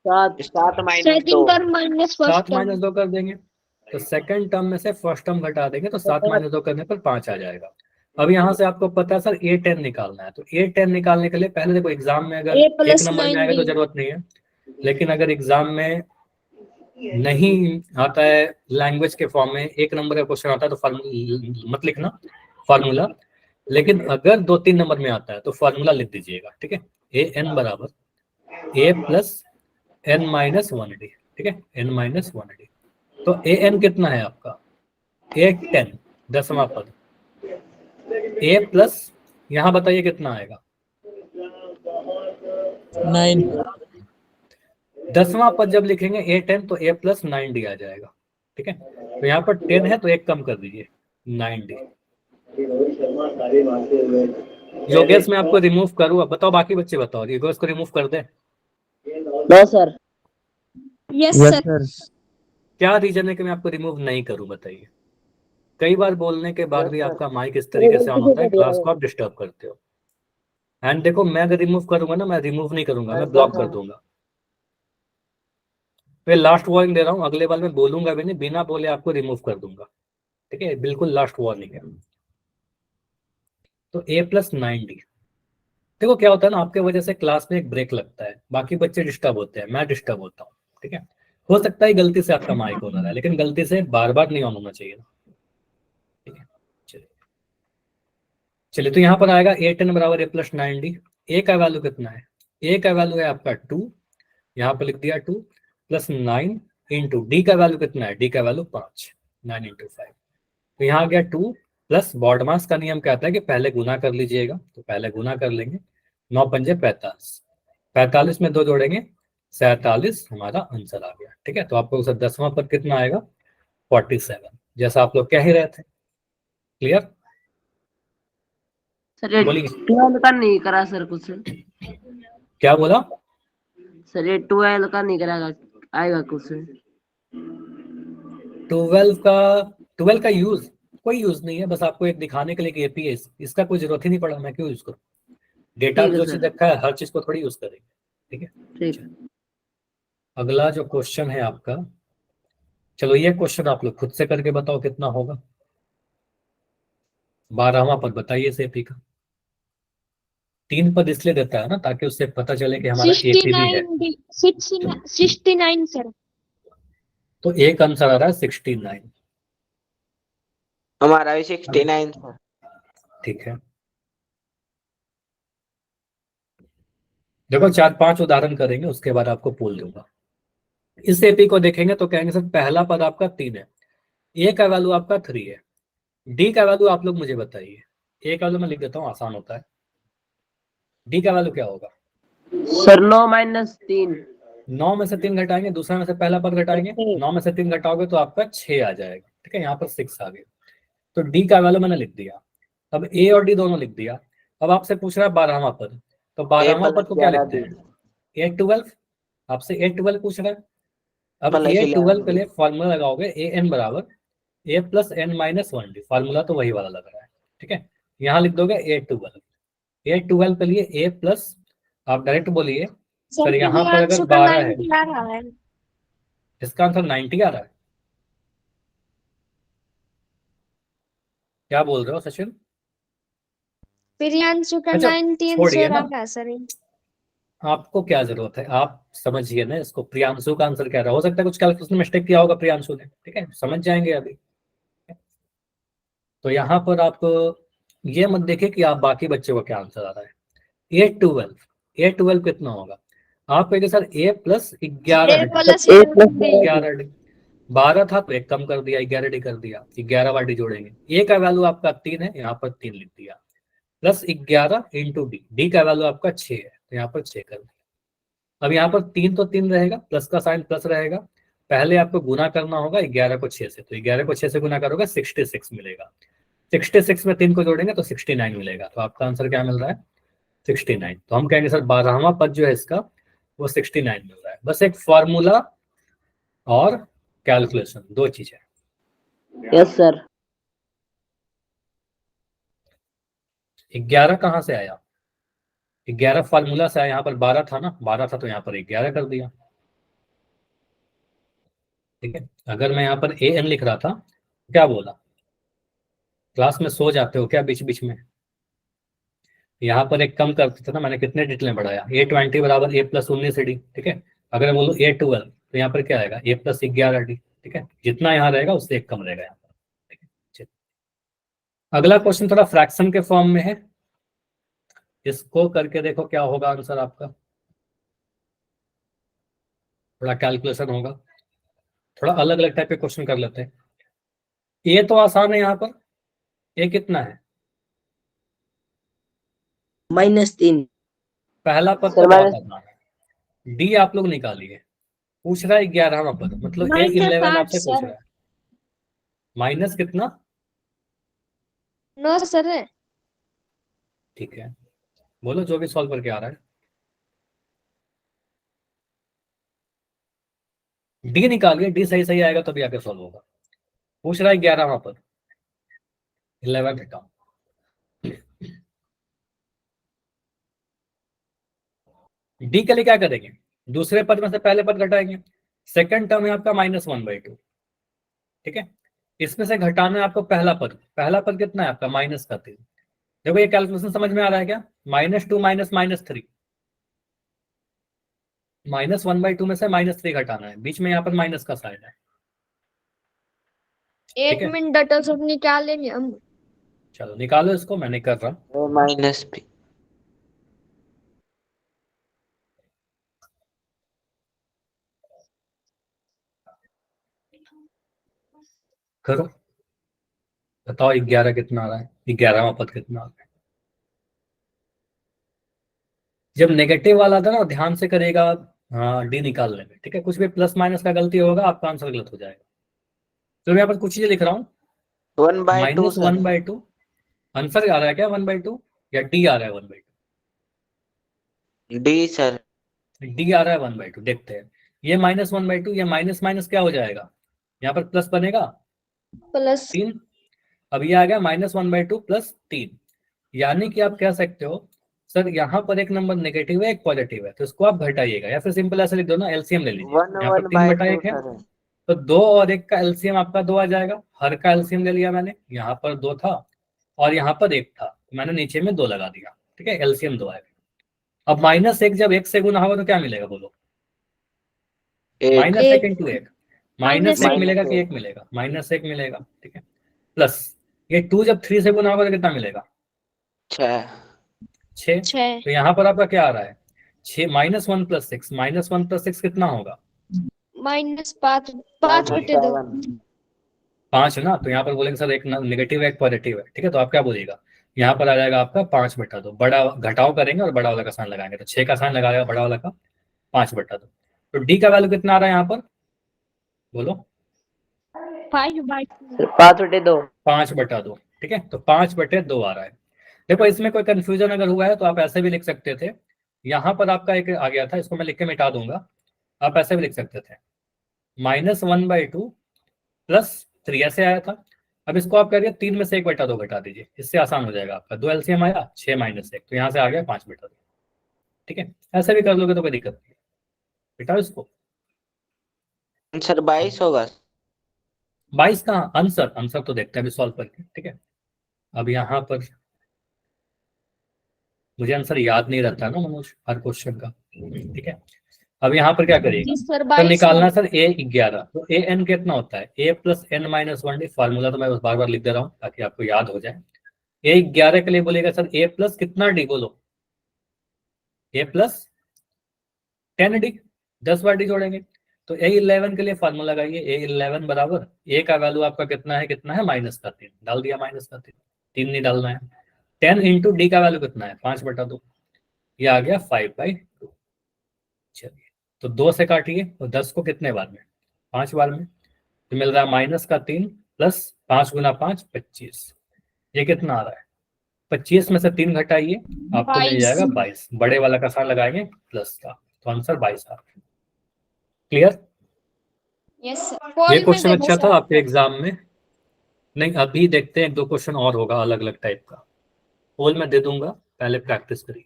7। 7 सेकंड -2। टर्म माइनस फर्स्ट 7 - 2 कर देंगे, तो सेकंड टर्म में से फर्स्ट टर्म घटा देंगे, तो 7 - 2 करने पर 5 आ जाएगा। अब यहाँ से आपको पता है सर A10 निकालना है, तो A10 निकालने के लिए पहले देखो एग्जाम में अगर एक नंबर में आएगा तो जरूरत नहीं है, लेकिन अगर एग्जाम में नहीं आता है लैंग्वेज के फॉर्म में, एक नंबर का क्वेश्चन आता है तो मत लिखना फार्मूला, लेकिन अगर 2-3 नंबर में आता है तो फार्मूला लिख दीजिएगा। ठीक है, AN बराबर A + N - 1D। ठीक है, N - 1D। तो AN कितना है आपका? A10 10वां पद। A प्लस यहाँ बताइए कितना आएगा? 9। 10वां पद जब लिखेंगे A10 तो A + 9D आ जाएगा। ठीक है, तो यहाँ पर 10 है तो एक कम कर दीजिए 9D। योगेश मैं आपको रिमूव करूँ? अब बताओ बाकी बच्चे बताओ, योगेश को रिमूव कर दे? No sir. Yes sir. क्या रीजन है कि मैं आपको रिमूव नहीं करूं बताइए? कई बार बोलने के बाद भी आपका माइक इस तरीके से ऑन होता है, क्लास को आप डिस्टर्ब करते हो। एंड देखो मैं अगर रिमूव करूंगा ना, मैं रिमूव नहीं करूंगा, मैं ब्लॉक कर दूंगा। मैं लास्ट वार्निंग दे रहा हूँ, अगले बार मैं बोलूंगा भी नहीं, बिना बोले आपको रिमूव कर दूंगा। ठीक है, बिल्कुल लास्ट वार्निंग है। तो A + 9D। देखो क्या होता है ना, आपके वजह से क्लास में एक ब्रेक लगता है, बाकी बच्चे डिस्टर्ब होते हैं, मैं डिस्टर्ब होता हूँ। ठीक है, हो सकता है गलती से आपका माइक ऑन हो रहा है, लेकिन गलती से बार बार नहीं ऑन होना चाहिए ना। ठीक है, चलिए तो यहाँ पर आएगा A10 बराबर A + 9D। A का वैल्यू कितना है? A का वैल्यू है आपका 2, यहाँ पर लिख दिया 2 + 9 इंटू डी का वैल्यू कितना है? डी का वैल्यू 5, 9 × 5। तो यहाँ आ गया 2 प्लस बॉडमास का नियम कहता है कि पहले गुना कर लीजिएगा, तो पहले गुना कर लेंगे। 9 × 5 = 45, 45 में 2 जोड़ेंगे 47, हमारा आंसर आ गया। ठीक है, तो आपको सर 10वां पद कितना आएगा? 47, जैसा आप लोग कह ही रहे थे। क्लियर? सर ये 12 का नहीं करा सर कुछ? क्या बोला सर ये 12 का नहीं कराएगा, आएगा कुछ? 12 का यूज कोई यूज नहीं है, बस आपको एक दिखाने के लिए कि एपी है, इसका कोई जरूरत ही नहीं पड़ा, मैं क्यों यूज करूँ? डेटा जो चीज रखा है हर चीज को थोड़ी यूज करेंगे। ठीक है, ठीक। अगला जो क्वेश्चन है आपका, चलो ये क्वेश्चन आप लोग खुद से करके बताओ कितना होगा। 12वां पद बताइए एपी का। 3 पद इसलिए देता है ना ताकि उससे पता चले कि हमारा एक भी है। 69 सर। तो एक आंसर आ रहा है 69। हमारा भी 69 सर। ठीक है, देखो 4-5 उदाहरण करेंगे, उसके बाद आपको पूल दूंगा। इस एपी को देखेंगे तो कहेंगे सर पहला पद आपका 3 है, ए का वैल्यू आपका 3 है, डी का वैल्यू आप लोग मुझे बताइए। ए का वैल्यू मैं लिख देता हूँ, आसान होता है। डी का वैल्यू क्या होगा? सर 9-3। 9 में से 3 घटाएंगे, दूसरा में से पहला पद घटाएंगे, 9 में से 3 घटाओगे तो आपका 6 आ जाएगा। ठीक है, यहाँ पर 6 आ गया, तो डी का वैल्यू मैंने लिख दिया। अब ए और डी दोनों लिख दिया। अब आपसे पूछ रहा है 12वां पद, तो 12वां पद को क्या लिखते हैं? A12। आपसे A12 पूछ रहा है। अब A12 के लिए फॉर्मूला लगाओगे AN बराबर A plus N minus 1D। Formula तो वही वाला लग रहा है। ठीक है, यहाँ लिख दोगे A12। A12 के लिए A प्लस, आप डायरेक्ट बोलिए सर यहाँ पर अगर 12 है, इसका आंसर 90 आ रहा है। क्या बोल रहे हो सचिन? प्रियांशु का अच्छा, 19 छोड़िए ना, रहा सर। आपको क्या जरूरत है, आप समझिए ना इसको। प्रियांशु का आंसर क्या रहा? हो सकता है कुछ कैलकुलेशन मिस्टेक किया होगा प्रियांशु ने। ठीक है, समझ जाएंगे अभी। तो यहाँ पर आप ये मत देखिए कि आप बाकी बच्चे को क्या आंसर आ रहा है। A12 कितना होगा? आप कहेंगे सर A प्लस 11 11D। 12 था तो एक कम कर दिया, 11D कर दिया, 11वां जोड़ेंगे। A का वैल्यू आपका 3 है, यहाँ पर 3 लिख दिया, प्लस 11 इंटू डी। डी का वैल्यू आपका 6 है, तो यहाँ पर 6 कर दिया। अब यहाँ पर 3 तो 3 रहेगा, प्लस का साइन प्लस रहेगा। पहले आपको गुना करना होगा 11 को 6 से, तो 11 को 6 से गुना करोगे 66 मिलेगा। 66 में 3 को जोड़ेंगे तो 69 मिलेगा। तो आपका आंसर क्या मिल रहा है? 69। तो हम कहेंगे सर 12वां पद जो है इसका वो 69 मिल रहा है। बस एक फॉर्मूला और कैलकुलेशन, 2 चीजें। Yes sir. 11 कहाँ से आया? 11 फार्मूला से आया, यहाँ पर 12 था ना, 12 था तो यहाँ पर 11 कर दिया। ठीक है, अगर मैं यहाँ पर AN लिख रहा था, क्या बोला? क्लास में सो जाते हो क्या बीच बीच में? यहाँ पर एक कम करते थे ना, मैंने कितने डिटेल बढ़ाया? A20 बराबर A प्लस 19D। ठीक है, अगर मैं बोलूँ A12 तो यहाँ पर क्या आएगा? A plus 11D। ठीक है, जितना यहाँ रहेगा उससे एक कम रहेगा यहाँ पर। ठीक है, अगला क्वेश्चन थोड़ा फ्रैक्शन के फॉर्म में है, इसको करके देखो क्या होगा आंसर आपका। थोड़ा कैलकुलेशन होगा, थोड़ा अलग अलग टाइप के क्वेश्चन कर लेते हैं। ये तो आसान है, यहाँ पर ये कितना है? -3। पहला पद तो बहुत आसान है। डी आप लोग निकालिए। पूछ रहा है 11वां पद, मतलब A11 आपसे पूछ रहा है। माइनस कितना? 9 सर। ठीक है, बोलो जो भी सॉल्व करके आ रहा है। डी निकालिए, डी सही सही आएगा तभी आगे सॉल्व होगा। पूछ रहा है 11वां पद, 11 हटाओ। डी के लिए क्या करेंगे? दूसरे पद में से पहले पद घटाएंगे। सेकंड टर्म है आपका -1/2। ठीक है, इसमें से घटाना है आपको पहला पद। पहला पद कितना है आपका? -3। देखो ये कैलकुलेशन समझ में आ रहा है क्या? -2 माइनस -3, -1/2 में से -3 घटाना है, बीच में यहाँ पर माइनस का साइन है। एक मिनट डटल सब निकाल लेंगे हम। चलो निकालो इसको, मैं नहीं कर रहा। माइनस भी करो, बताओ 11 कितना आ रहा है? 11वां पद कितना आ रहा है? जब नेगेटिव वाला था ना, ध्यान से करेगा। हाँ, डी निकाल लेंगे। ठीक है, कुछ भी प्लस माइनस का गलती होगा आपका आंसर गलत हो जाएगा। तो मैं यहाँ पर कुछ चीजें लिख रहा हूँ। 1/2 -1/2 आंसर आ रहा है क्या? 1/2 या डी आ रहा है 1/2? D sir. डी आ रहा है 1/2। देखते हैं, ये -1/2, ये माइनस माइनस क्या हो जाएगा? यहाँ पर प्लस बनेगा, प्लस 3। अब ये आ गया -1/2 प्लस 3। यानी कि आप कह सकते हो सर यहाँ पर एक नंबर नेगेटिव है, एक पॉजिटिव है, तो इसको आप घटाइएगा, या फिर सिंपल ऐसे लिख दो ना, एलसीएम ले लीजिए। यहाँ पर 3/1 है, तो 2 और 1 का एलसीएम आपका 2 आ जाएगा। हर का एलसीएम ले लिया मैंने, यहाँ पर 2 था और यहाँ पर 1 था, मैंने नीचे में 2 लगा दिया। ठीक है, एलसीएम 2 आएगा। अब -1 जब 1 से गुना होगा तो क्या मिलेगा बोलो? एक -1 इंटू 1, -1 -1 मिलेगा कि -1 1 मिलेगा? -1 मिलेगा, ठीक है। प्लस ये 2 जब 3 से गुना होगा तो कितना मिलेगा? 6 6। 6 तो यहाँ पर आपका क्या आ रहा है? 6 -1 + 6, -1 + 6 कितना होगा? -5 5/2 5 ना। तो यहाँ पर बोलेंगे सर एक नेगेटिव है एक पॉजिटिव है, ठीक है। तो आप क्या बोलिएगा? यहाँ पर आ जाएगा आपका 5/2। बड़ा घटाव करेंगे और बड़ा वाला का साइन लगाएंगे, तो 6 का साइन लगाएगा बड़ा वाला का, 5/2। तो डी का वैल्यू कितना आ रहा है यहाँ पर बोलो? 5/2 सर 5/2। 5/2, ठीक है। तो 5/2 आ रहा है। देखो इसमें कोई कंफ्यूजन अगर हुआ है तो आप ऐसे भी लिख सकते थे। यहाँ पर आपका एक आ गया था, इसको मैं लिख के मिटा दूंगा। आप ऐसे भी लिख सकते थे, -1/2 + 3 ऐसे आया था। अब इसको आप करिए 3 में से 1/2 घटा दीजिए, इससे आसान हो जाएगा आपका। 2 एलसीएम आया, 6 -1, तो यहाँ से आ गया 5/2, ठीक है। ऐसे भी कर लोगे तो कोई दिक्कत नहीं। बेटा इसको आंसर 22 होगा। 22 का आंसर, आंसर तो देखते हैं अभी सॉल्व करके, ठीक है। अब यहाँ पर मुझे आंसर याद नहीं रहता ना मनोज हर क्वेश्चन का, ठीक है। अब यहाँ पर क्या करिएगा? जी सर तो 22 निकालना सर a11। तो an कितना होता है? a + n - 1d। फार्मूला तो मैं बार बार लिख दे रहा हूँ ताकि आपको याद हो जाए। a11 के लिए बोलेगा सर a + कितना d बोलो? a + 10d, 10 बार d जोड़ेंगे। तो a11 के लिए फार्मूला लगाइए। a11 बराबर a का वैल्यू आपका कितना है? -3 डाल दिया, -3 3 नहीं डालना है। 10 इंटू डी का वैल्यू कितना है? 5/2, ये आ गया 5/2। चलिए तो 2 से काटिए और 10 को कितने बार में? 5 बार में। तो मिल रहा है -3 + 5 × 5 25। ये कितना आ रहा है? 25 में से 3 घटाइए, आपको मिल 22 जाएगा 22। बड़े वाला का साइन लगाएंगे प्लस का, तो आंसर 22 आ रहा है। क्लियर? Yes sir. ये पोल में क्वेश्चन देखो अच्छा था सर। आपके एग्जाम में। नहीं अभी देखते हैं, 1-2 क्वेश्चन और होगा अलग अलग टाइप का। पोल में दे दूंगा, पहले प्रैक्टिस करिए।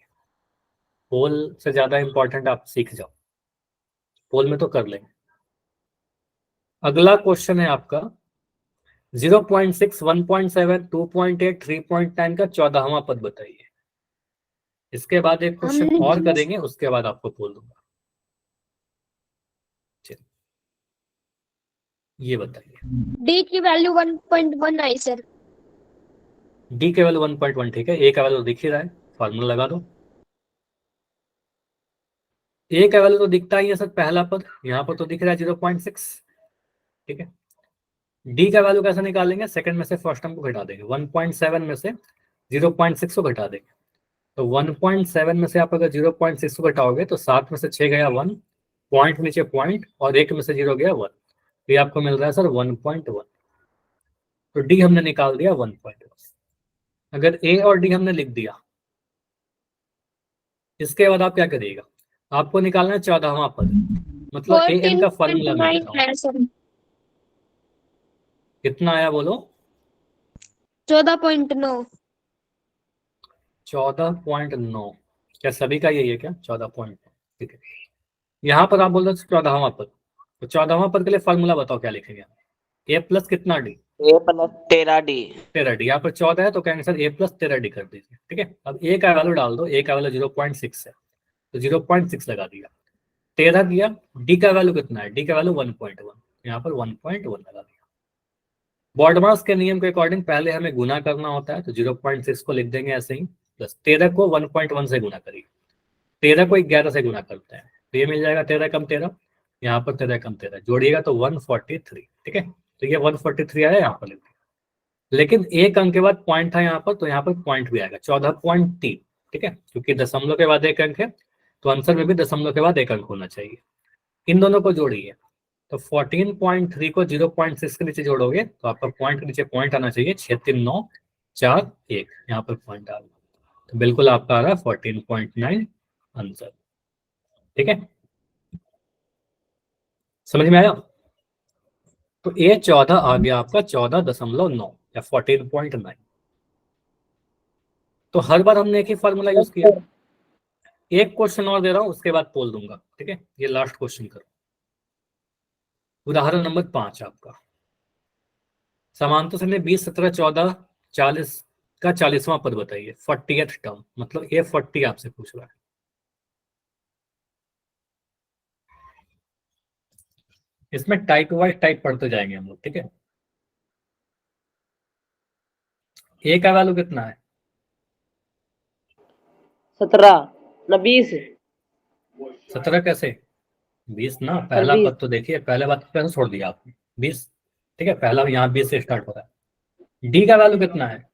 पोल से ज्यादा इंपॉर्टेंट आप सीख जाओ, पोल में तो कर लेंगे। अगला क्वेश्चन है आपका 0.6, 1.7, 2.8, 3.9 का 14वां पद बताइए। इसके बाद एक क्वेश्चन हमने और करेंगे, उसके बाद आपको बोल दूंगा। चलिए ये बताइए। डी की वैल्यू 1.1 आई सर। डी के वैल्यू 1.1, ठीक है। ए का वैल्यू दिख ही रहा है, फॉर्मूला लगा दो। ए का वैल्यू तो दिखता ही है सर, पहला पद यहाँ पर तो दिख रहा है 0.6, ठीक है। डी का वैल्यू कैसे निकालेंगे? सेकंड में से फर्स्ट टर्म को घटा देंगे, 1.7 में से 0.6 को घटा देंगे। तो 1.7 में से आप अगर 0.6 को घटाओगे तो 7 में से 6 गया 1, पॉइंट नीचे पॉइंट, और 1 में से 0 गया 1, तो ये आपको मिल रहा है सर 1.1। तो डी हमने निकाल दिया 1.1। अगर ए और डी हमने लिख दिया, इसके बाद आप क्या करिएगा? आपको निकालना है 14वां पद, मतलब ए एन का फॉर्मूला मैं दे रहा हूं। 14.9 है सर। कितना आया बोलो? 14.9। 14.9। क्या सभी का यही है क्या? 14.9, ठीक है। यहाँ पर आप बोल रहे हो 14वां पद, तो 14वां पद के लिए फॉर्मूला बताओ क्या लिखेंगे? ए प्लस कितना डी? a + 13d 13d। यहाँ पर 14 है तो कहेंगे सर a + 13d कर दीजिए, ठीक है। अब ए का वैल्यू डाल दो, ए का वैल्यू 0.6 है तो 0.6 लगा दिया, 13 किया। डी का वैल्यू कितना है? डी का वैल्यू 1.1, यहाँ पर 1.1 लगा दिया। बॉडमास के नियम के अकॉर्डिंग पहले हमें गुना करना होता है, तो 0.6 को लिख देंगे ऐसे ही, प्लस 13 को 1.1 से गुना करिए। 13 को 11 से गुना करते हैं तो ये मिल जाएगा 13 कम 13, यहाँ पर 13 कम 13 जोड़िएगा तो 143, ठीक है। तो ये 143 आया, यहाँ पर लिख दिया। लेकिन एक अंक के बाद पॉइंट था यहाँ पर, तो यहाँ पर पॉइंट भी आएगा 14.3, ठीक है। क्योंकि दशमलव के बाद एक अंक है तो आंसर में भी दशमलव के बाद एक अंक होना चाहिए। इन दोनों को जोड़िए, तो 14.3 को 0.6 के नीचे जोड़ोगे तो आपका पॉइंट के नीचे पॉइंट आना चाहिए 63941, यहाँ पर पॉइंट आ गया, तो बिल्कुल आपका आ रहा है 14.9 आंसर, ठीक है। समझ में आया? तो A14 आ गया आपका 14.9 या 14.9। तो हर बार हमने एक ही फॉर्मूला यूज किया। एक क्वेश्चन और दे रहा हूं, उसके बाद बोल दूंगा, ठीक है। ये लास्ट क्वेश्चन करो। उदाहरण नंबर 5 आपका समांतर से 20, 17, 14, 40 का 40वां पद बताइए, 40th टर्म, मतलब ये 40 आपसे पूछ रहा है। इसमें टाइप वाइज टाइप पढ़ते जाएंगे हम लोग, ठीक है। ए का वैल्यू कितना है? 17 ना 20। 17 कैसे? 20 ना, पहला 20। पद तो देखिए, पहले बात कैसे छोड़ दिया आपने, 20, ठीक है, पहला यहाँ 20 से स्टार्ट हो रहा है। डी का वैल्यू कितना है?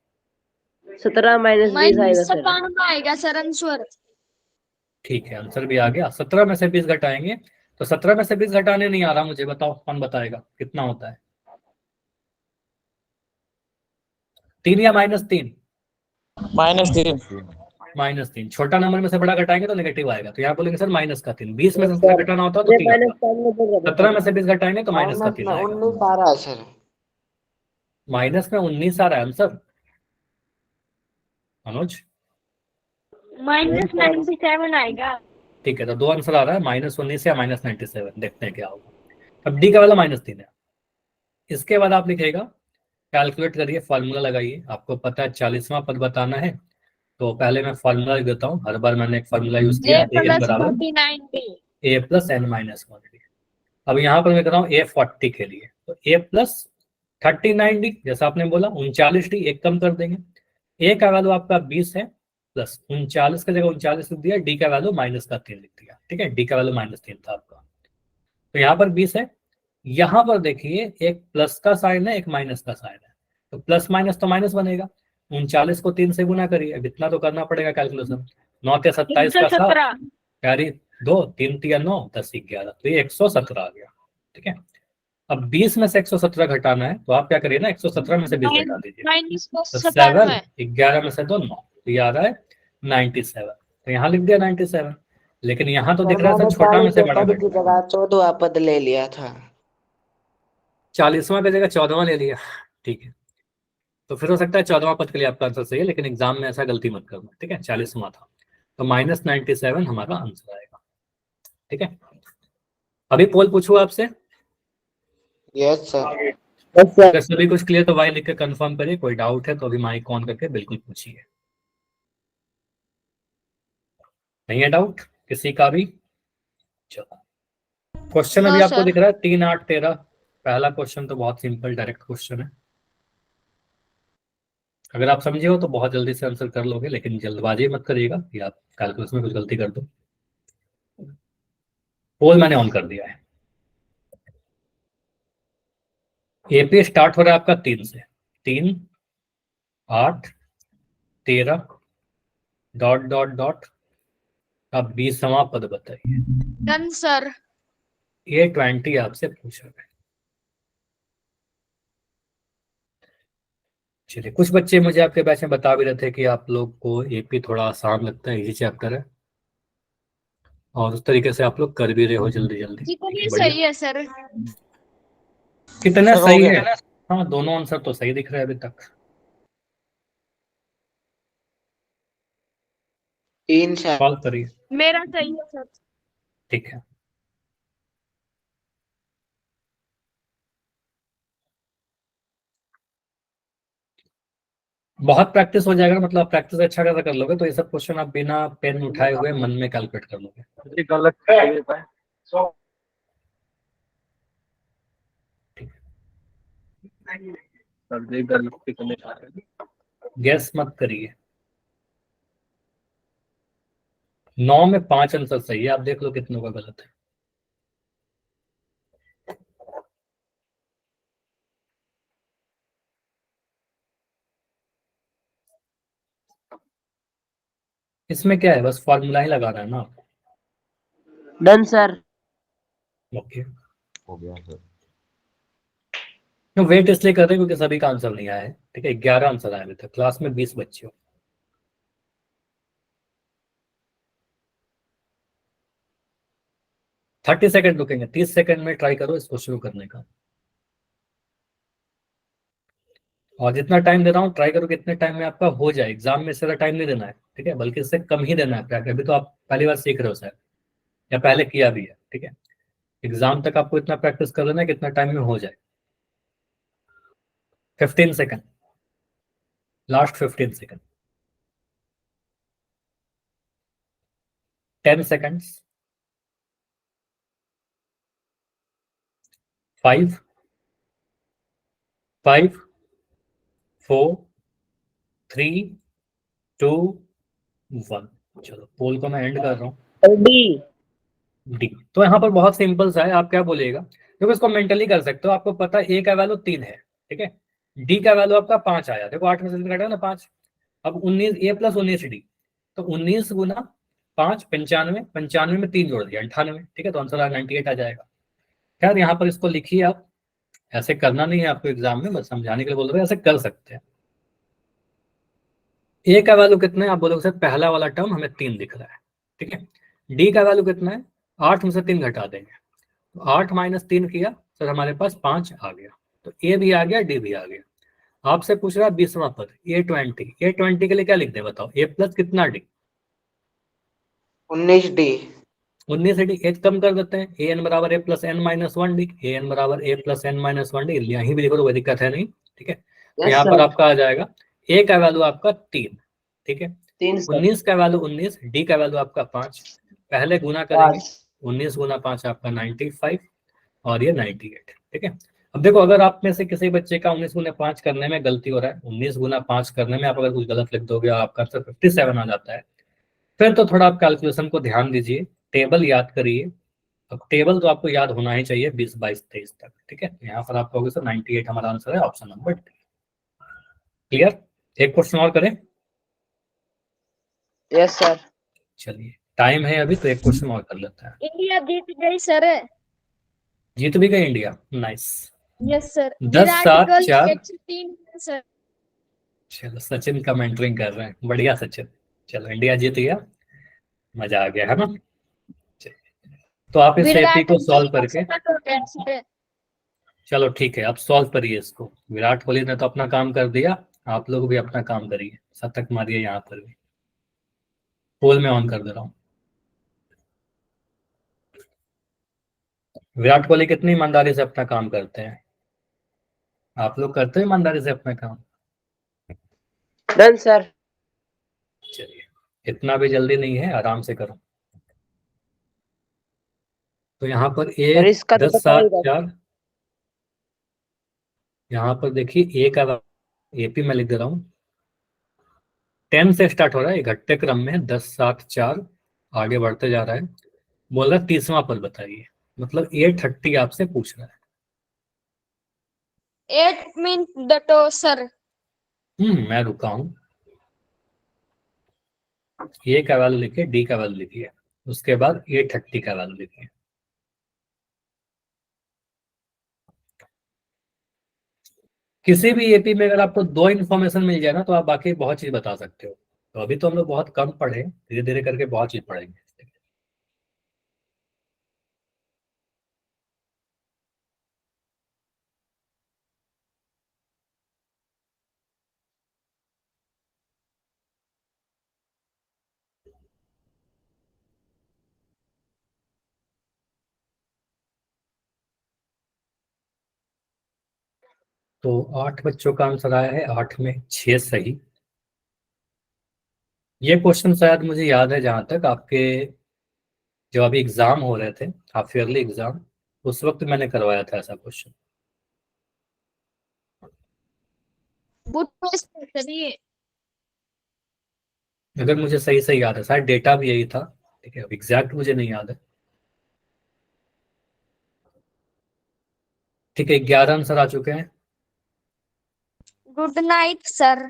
17 -20 आएगा माइनस सर। 97 आएगा सर आंसर। ठीक है, आंसर भी आ गया। 17 में से 20 घटाएंगे, तो 17 में से 20 घटाने नहीं आ रहा मुझे, बताओ कौन बताएगा कितना होता है? 3 या -3? -3। -3। छोटा नंबर में से बड़ा घटाएंगे तो नेगेटिव आएगा, तो यहाँ बोलेंगे सर -3। 20 में से 17 घटाना होता है तो 3 आता। 17 में से 20 घटाएंगे तो -3 आएगा। 19 आ रहा है सर। माइनस में 19 आ रहा है आंसर मनोज। -97 आएगा। ठीक है, तो 2 आंसर आ रहा है, -19 या -97। देखते हैं क्या होगा। अब डी का वाला -3 है। इसके बाद आप लिखिएगा, कैलकुलेट करिए, फॉर्मूला लगाइए। आपको पता है 40वां पद बताना है, तो पहले मैं फॉर्मूला लिख देता हूँ। हर बार मैंने एक फॉर्मूला यूज किया, a ए एन प्लस बराबर 39b। ए प्लस एन माइनस 1डी। अब यहाँ पर मैं कर रहा हूँ A40 के लिए, तो ए प्लस 39d, जैसा आपने बोला 39d, एक कम कर देंगे। ए का वैल्यू आपका 20 है, प्लस 39 की जगह 39 लिख दिया, डी का वैल्यू -3 लिख दिया, ठीक है। डी का वैल्यू -3 था आपका, तो यहाँ पर 20 है। यहाँ पर देखिए एक प्लस का साइन है, एक माइनस का साइन है, तो प्लस माइनस तो माइनस बनेगा। 39 को 3 से गुना करिए, अब इतना तो करना पड़ेगा कैलकुलेशन। 9 के 27 का 7 कैरी 2, 3 3 9 10 11, तो ये 117 आ गया, ठीक है। अब 20 में से 117 घटाना है, तो आप क्या करिए ना, 117 में से 20 घटा दीजिए, तो 7, 11 में से 2 9, तो ये आ रहा है 97, तो यहाँ लिख दिया 97। लेकिन यहाँ तो दिख रहा है सर छोटा में से बड़ा पद घट की जगह 14वां पद ले लिया था। 40वां की जगह 14वां ले लिया, ठीक है। तो फिर हो सकता है 14वां पद के लिए आपका आंसर सही है, लेकिन एग्जाम में ऐसा गलती मत करना, ठीक है। 40वां था, तो -97 हमारा आंसर आएगा, ठीक है। अभी पोल पूछूं आपसे? Yes sir. अगर सभी कुछ क्लियर तो वाई लिख के कंफर्म करिए, कोई डाउट है तो अभी माइक ऑन करके बिल्कुल पूछिए। नहीं है डाउट किसी का भी? चलो, क्वेश्चन अभी नो आपको सर। दिख रहा है 3 8 13। पहला क्वेश्चन तो बहुत सिंपल डायरेक्ट क्वेश्चन है, अगर आप समझे हो तो बहुत जल्दी से आंसर कर लोगे, लेकिन जल्दबाजी मत करिएगा कि आप कैलकुलस में कुछ गलती कर दो। पोल मैंने ऑन कर दिया है। एपी स्टार्ट हो रहा है आपका 3 से, 3 8 13 डॉट डॉट डॉट, आप 20वां पद बताइए। Done sir. ये 20 आपसे पूछा गया। चलिए, कुछ बच्चे मुझे आपके बैच में बता भी रहे थे कि आप लोग को एपी थोड़ा आसान लगता है, इजी चैप्टर है, और उस तरीके से आप लोग कर भी रहे हो जल्दी जल्दी, कितनी बढ़िया। सही है सर? कितना सर, हो सही गया। है? हाँ, दोनों आंसर तो सही दिख रहे हैं अभी तक। 3 सर। सॉल्व करिए, मेरा सही है सर। ठीक है। बहुत प्रैक्टिस हो जाएगा, मतलब प्रैक्टिस अच्छा खासा कर लोगे तो ये सब क्वेश्चन आप बिना पेन उठाए हुए मन में कैलकुलेट कर लोगे। गलत गैस मत करिए। 9 में 5 आंसर सही है, आप देख लो कितनों का गलत है। इसमें क्या है, बस फॉर्मूला ही लगाना है ना आपको। Done sir. ओके, हो गया सर। तो वेट इसलिए कर रहे हैं क्योंकि सभी का आंसर नहीं आया है, ठीक है। 11 आंसर आए अभी तक, क्लास में 20 बच्चे हो। थर्टी सेकेंड रुकेंगे, 30 सेकेंड में ट्राई करो इस क्वेश्चन को करने का। और जितना टाइम दे रहा हूँ ट्राई करो कि इतने टाइम में आपका हो जाए। एग्जाम में इससे टाइम नहीं देना है, ठीक है, बल्कि इससे कम ही देना है। अभी तो आप पहली बार सीख रहे हो शायद, या पहले किया भी है, ठीक है। एग्जाम तक आपको इतना प्रैक्टिस कर लेना है कि इतना टाइम में हो जाए। 15 सेकेंड। Last 15 second, 10 seconds, 5 5 4 3 2 1। चलो पोल को मैं एंड कर रहा हूँ। डी। डी। तो यहाँ पर बहुत सिंपल सा है, आप क्या बोलिएगा, देखो इसको मेंटली कर सकते हो, आपको पता है ए का वैल्यू 3 है, ठीक है, डी का वैल्यू आपका 5 आया, देखो 8 में से 3 घटा ना 5, अब 19 ए प्लस 19 डी, तो 19 गुना 5 95, 95 में 3 जोड़ दिया 98, ठीक है, तो आंसर 98 आ जाएगा। खैर यहाँ पर इसको लिखिए आप, ऐसे करना नहीं है आपको एग्जाम में, बस समझाने के लिए बोल रहे हैं, ऐसे कर सकते हैं। ए का वैल्यू कितना है, आप बोलोगे सर पहला वाला टर्म हमें 3 दिख रहा है, ठीक है, डी का वैल्यू कितना है, 8 में से 3 घटा देंगे, तो 8 माइनस 3 किया सर हमारे पास 5 आ गया, तो ए भी आ गया डी भी आ गया। आपसे पूछ रहा है 20वां पद A20 के लिए क्या लिख दे बताओ, ए प्लस कितना डी, 19 डी, 19 डी, एक कम कर देते हैं, ए एन बराबर ए plus N minus 1 D, A N बराबर ए प्लस एन माइनस 1 डी, यहीं भी लिखो तो कोई दिक्कत है नहीं, ठीक है। तो यहाँ पर आपका आ जाएगा ए का वैल्यू आपका 3, ठीक है, 19 का वैल्यू 19, डी का वैल्यू आपका 5, पहले गुना करेंगे, 19 गुना 5 आपका 95 और ये 98, ठीक है। अब देखो अगर आप में से किसी बच्चे का 19 गुना 5 करने में गलती हो रहा है, 19 गुना 5 करने में आप अगर कुछ गलत लिख दोगे आपका आंसर 57 आ जाता है, फिर तो थोड़ा आप कैलकुलेशन को ध्यान दीजिए, टेबल याद करिए। अब टेबल तो आपको याद होना ही चाहिए 20 22 23 तक, ठीक है। यहाँ पर आप कहोगे सर 98 हमारा आंसर है, ऑप्शन नंबर डी। क्लियर? एक क्वेश्चन और करें? Yes sir. चलिए टाइम है अभी, तो एक क्वेश्चन और कर लेते हैं। इंडिया जीत गई सर। जीत भी गई India, nice. Yes sir. 10-7-4। 103 sir. चलो सचिन कमेंटरिंग कर रहे हैं, बढ़िया सचिन, चलो इंडिया जीत गया, मजा आ गया है ना। तो आप इस एपी को सॉल्व करके, चलो ठीक है आप सॉल्व करिए इसको। विराट कोहली ने तो अपना काम कर दिया, आप लोग भी अपना काम करिए, शतक मारिए यहाँ पर भी। पोल में ऑन कर दे रहा हूँ। विराट कोहली कितनी ईमानदारी से अपना काम करते हैं, आप लोग करते हैं ईमानदारी से अपना काम? Done sir. चलिए इतना भी जल्दी नहीं है, आराम से करो। तो यहाँ पर ए 10-7-4, यहाँ पर देखिए ए का एपी में लिख दे रहा हूँ, 10 से स्टार्ट हो रहा है, घटते क्रम में 10-7-4 आगे बढ़ते जा रहा है, बोल रहा है 30वां पद बताइए, मतलब 830 आपसे पूछ रहा है। 8 मीन द टो सर। मैं रुका हूँ। ए का वैल्यू लिखिए, डी का वैल्यू लिखिए, उसके बाद 830 का वैल्यू लिखिए। किसी भी एपी में अगर आपको 2 इन्फॉर्मेशन मिल जाए ना, तो आप बाकी बहुत चीज बता सकते हो। तो अभी तो हम लोग बहुत कम पढ़े, धीरे धीरे करके बहुत चीज पढ़ेंगे। तो 8 बच्चों का आंसर आया है, 8 में 6 सही। ये क्वेश्चन शायद मुझे याद है, जहां तक आपके जो अभी एग्जाम हो रहे थे, हाफ ईयरली एग्जाम, उस वक्त मैंने करवाया था ऐसा क्वेश्चन। अगर मुझे सही सही याद है, शायद डेटा भी यही था, ठीक है, अब एग्जैक्ट मुझे नहीं याद है। ठीक है 11 आंसर आ चुके हैं। Good night sir.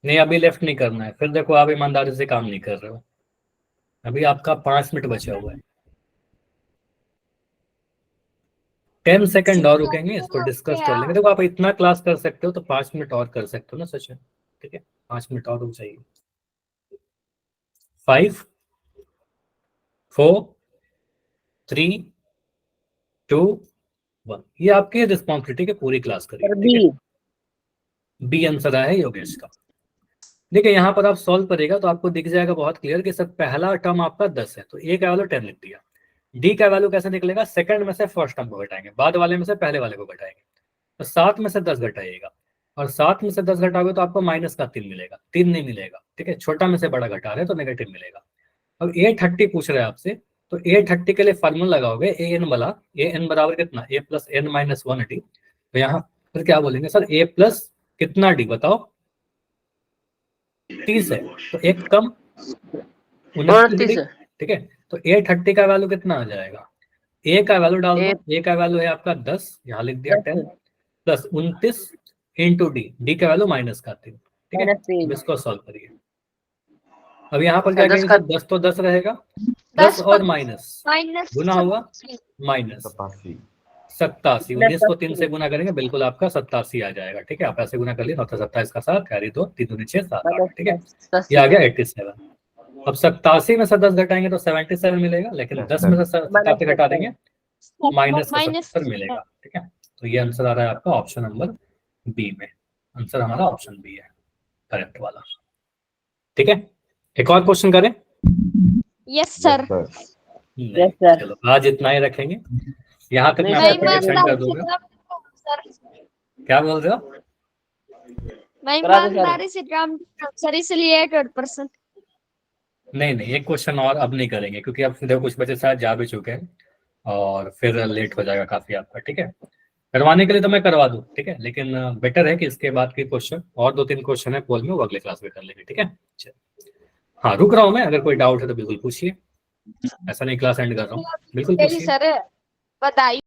नहीं अभी लेफ्ट नहीं करना है, फिर देखो आप ईमानदारी से काम नहीं कर रहे हो। अभी आपका 5 मिनट बचा हुआ है, 10 सेकंड और रुकेंगे, इसको डिस्कस कर लेंगे। देखो आप इतना क्लास कर सकते हो तो 5 मिनट और कर सकते हो ना सचिन, ठीक है, 5 मिनट और रुक जाइए। 5 4 3 2 1, ये आपकी रिस्पॉन्सिबिलिटी है, पूरी क्लास करिए। बी आंसर आया है योगेश का। देखिए यहाँ पर आप सॉल्व करेगा तो आपको दिख जाएगा बहुत क्लियर कि सर पहला टर्म आपका 10 है, तो ए का वैल्यू 10 लिख दिया। डी का वैल्यू कैसे निकलेगा, सेकंड में से फर्स्ट टर्म को घटाएंगे, बाद वाले में से पहले वाले को घटाएंगे, तो 7 में से 10 घटाइएगा, और 7 में से 10 घटाओगे तो आपको माइनस का 3 मिलेगा, 3 नहीं मिलेगा, ठीक है। छोटा में से बड़ा घटा रहे हैं तो नेगेटिव मिलेगा। अब A30 पूछ रहे हैं आपसे, तो A30 के लिए फार्मूला लगाओगे an वाला, an बराबर कितना, a plus n minus 1d। तो यहाँ फिर क्या बोलेंगे सर, a प्लस कितना d बताओ, 30 है तो एक कम 29d, ठीक है। तो A30 का वैल्यू कितना आ जाएगा, a का वैल्यू डाल दो, a का वैल्यू है आपका 10, यहाँ लिख दिया 10 प्लस 29 इंटू d का वैल्यू माइनस का 3, ठीक है। अब इसको सॉल्व करिए। अब यहाँ पर क्या करेंगे, 10 तो 10 रहेगा, 10 और माइनस गुना हुआ माइनस 87, 19 को 3 से गुना करेंगे बिल्कुल आपका 87 आ जाएगा, ठीक है। आप ऐसे गुना कर लिए, 27 का 7 कैरी 2, 3 दूनी 6 7 8, ठीक है। ये आ गया 87। अब 87 में से 10 घटाएंगे तो 77 मिलेगा, लेकिन 10 में से 87 घटा देंगे माइनस 77 मिलेगा, ठीक है। तो ये आंसर आ रहा है आपका ऑप्शन नंबर बी में, आंसर हमारा ऑप्शन बी है करेक्ट वाला, ठीक है। एक और क्वेश्चन करें? Yes sir. चलो आज इतना ही रखेंगे, यहाँ तक मैं आपको सेंड कर दूंगा। क्या बोल रहे हो? मैं ईमानदारी से काम सर, इसलिए 8%। नहीं, एक क्वेश्चन और अब नहीं करेंगे, क्योंकि अब देखो कुछ बच्चे शायद जा भी चुके हैं और फिर लेट हो जाएगा काफी आपका, ठीक है। करवाने के लिए तो मैं करवा दूं, ठीक है, लेकिन बेटर है कि इसके बाद के क्वेश्चन और 2-3 क्वेश्चन है पोल में, वो अगले क्लास में कर लेंगे, ठीक है। हाँ रुक रहा हूँ मैं, अगर कोई डाउट है तो बिल्कुल पूछिए, ऐसा नहीं क्लास एंड कर रहा हूँ, बिल्कुल पूछिए सर बताइए।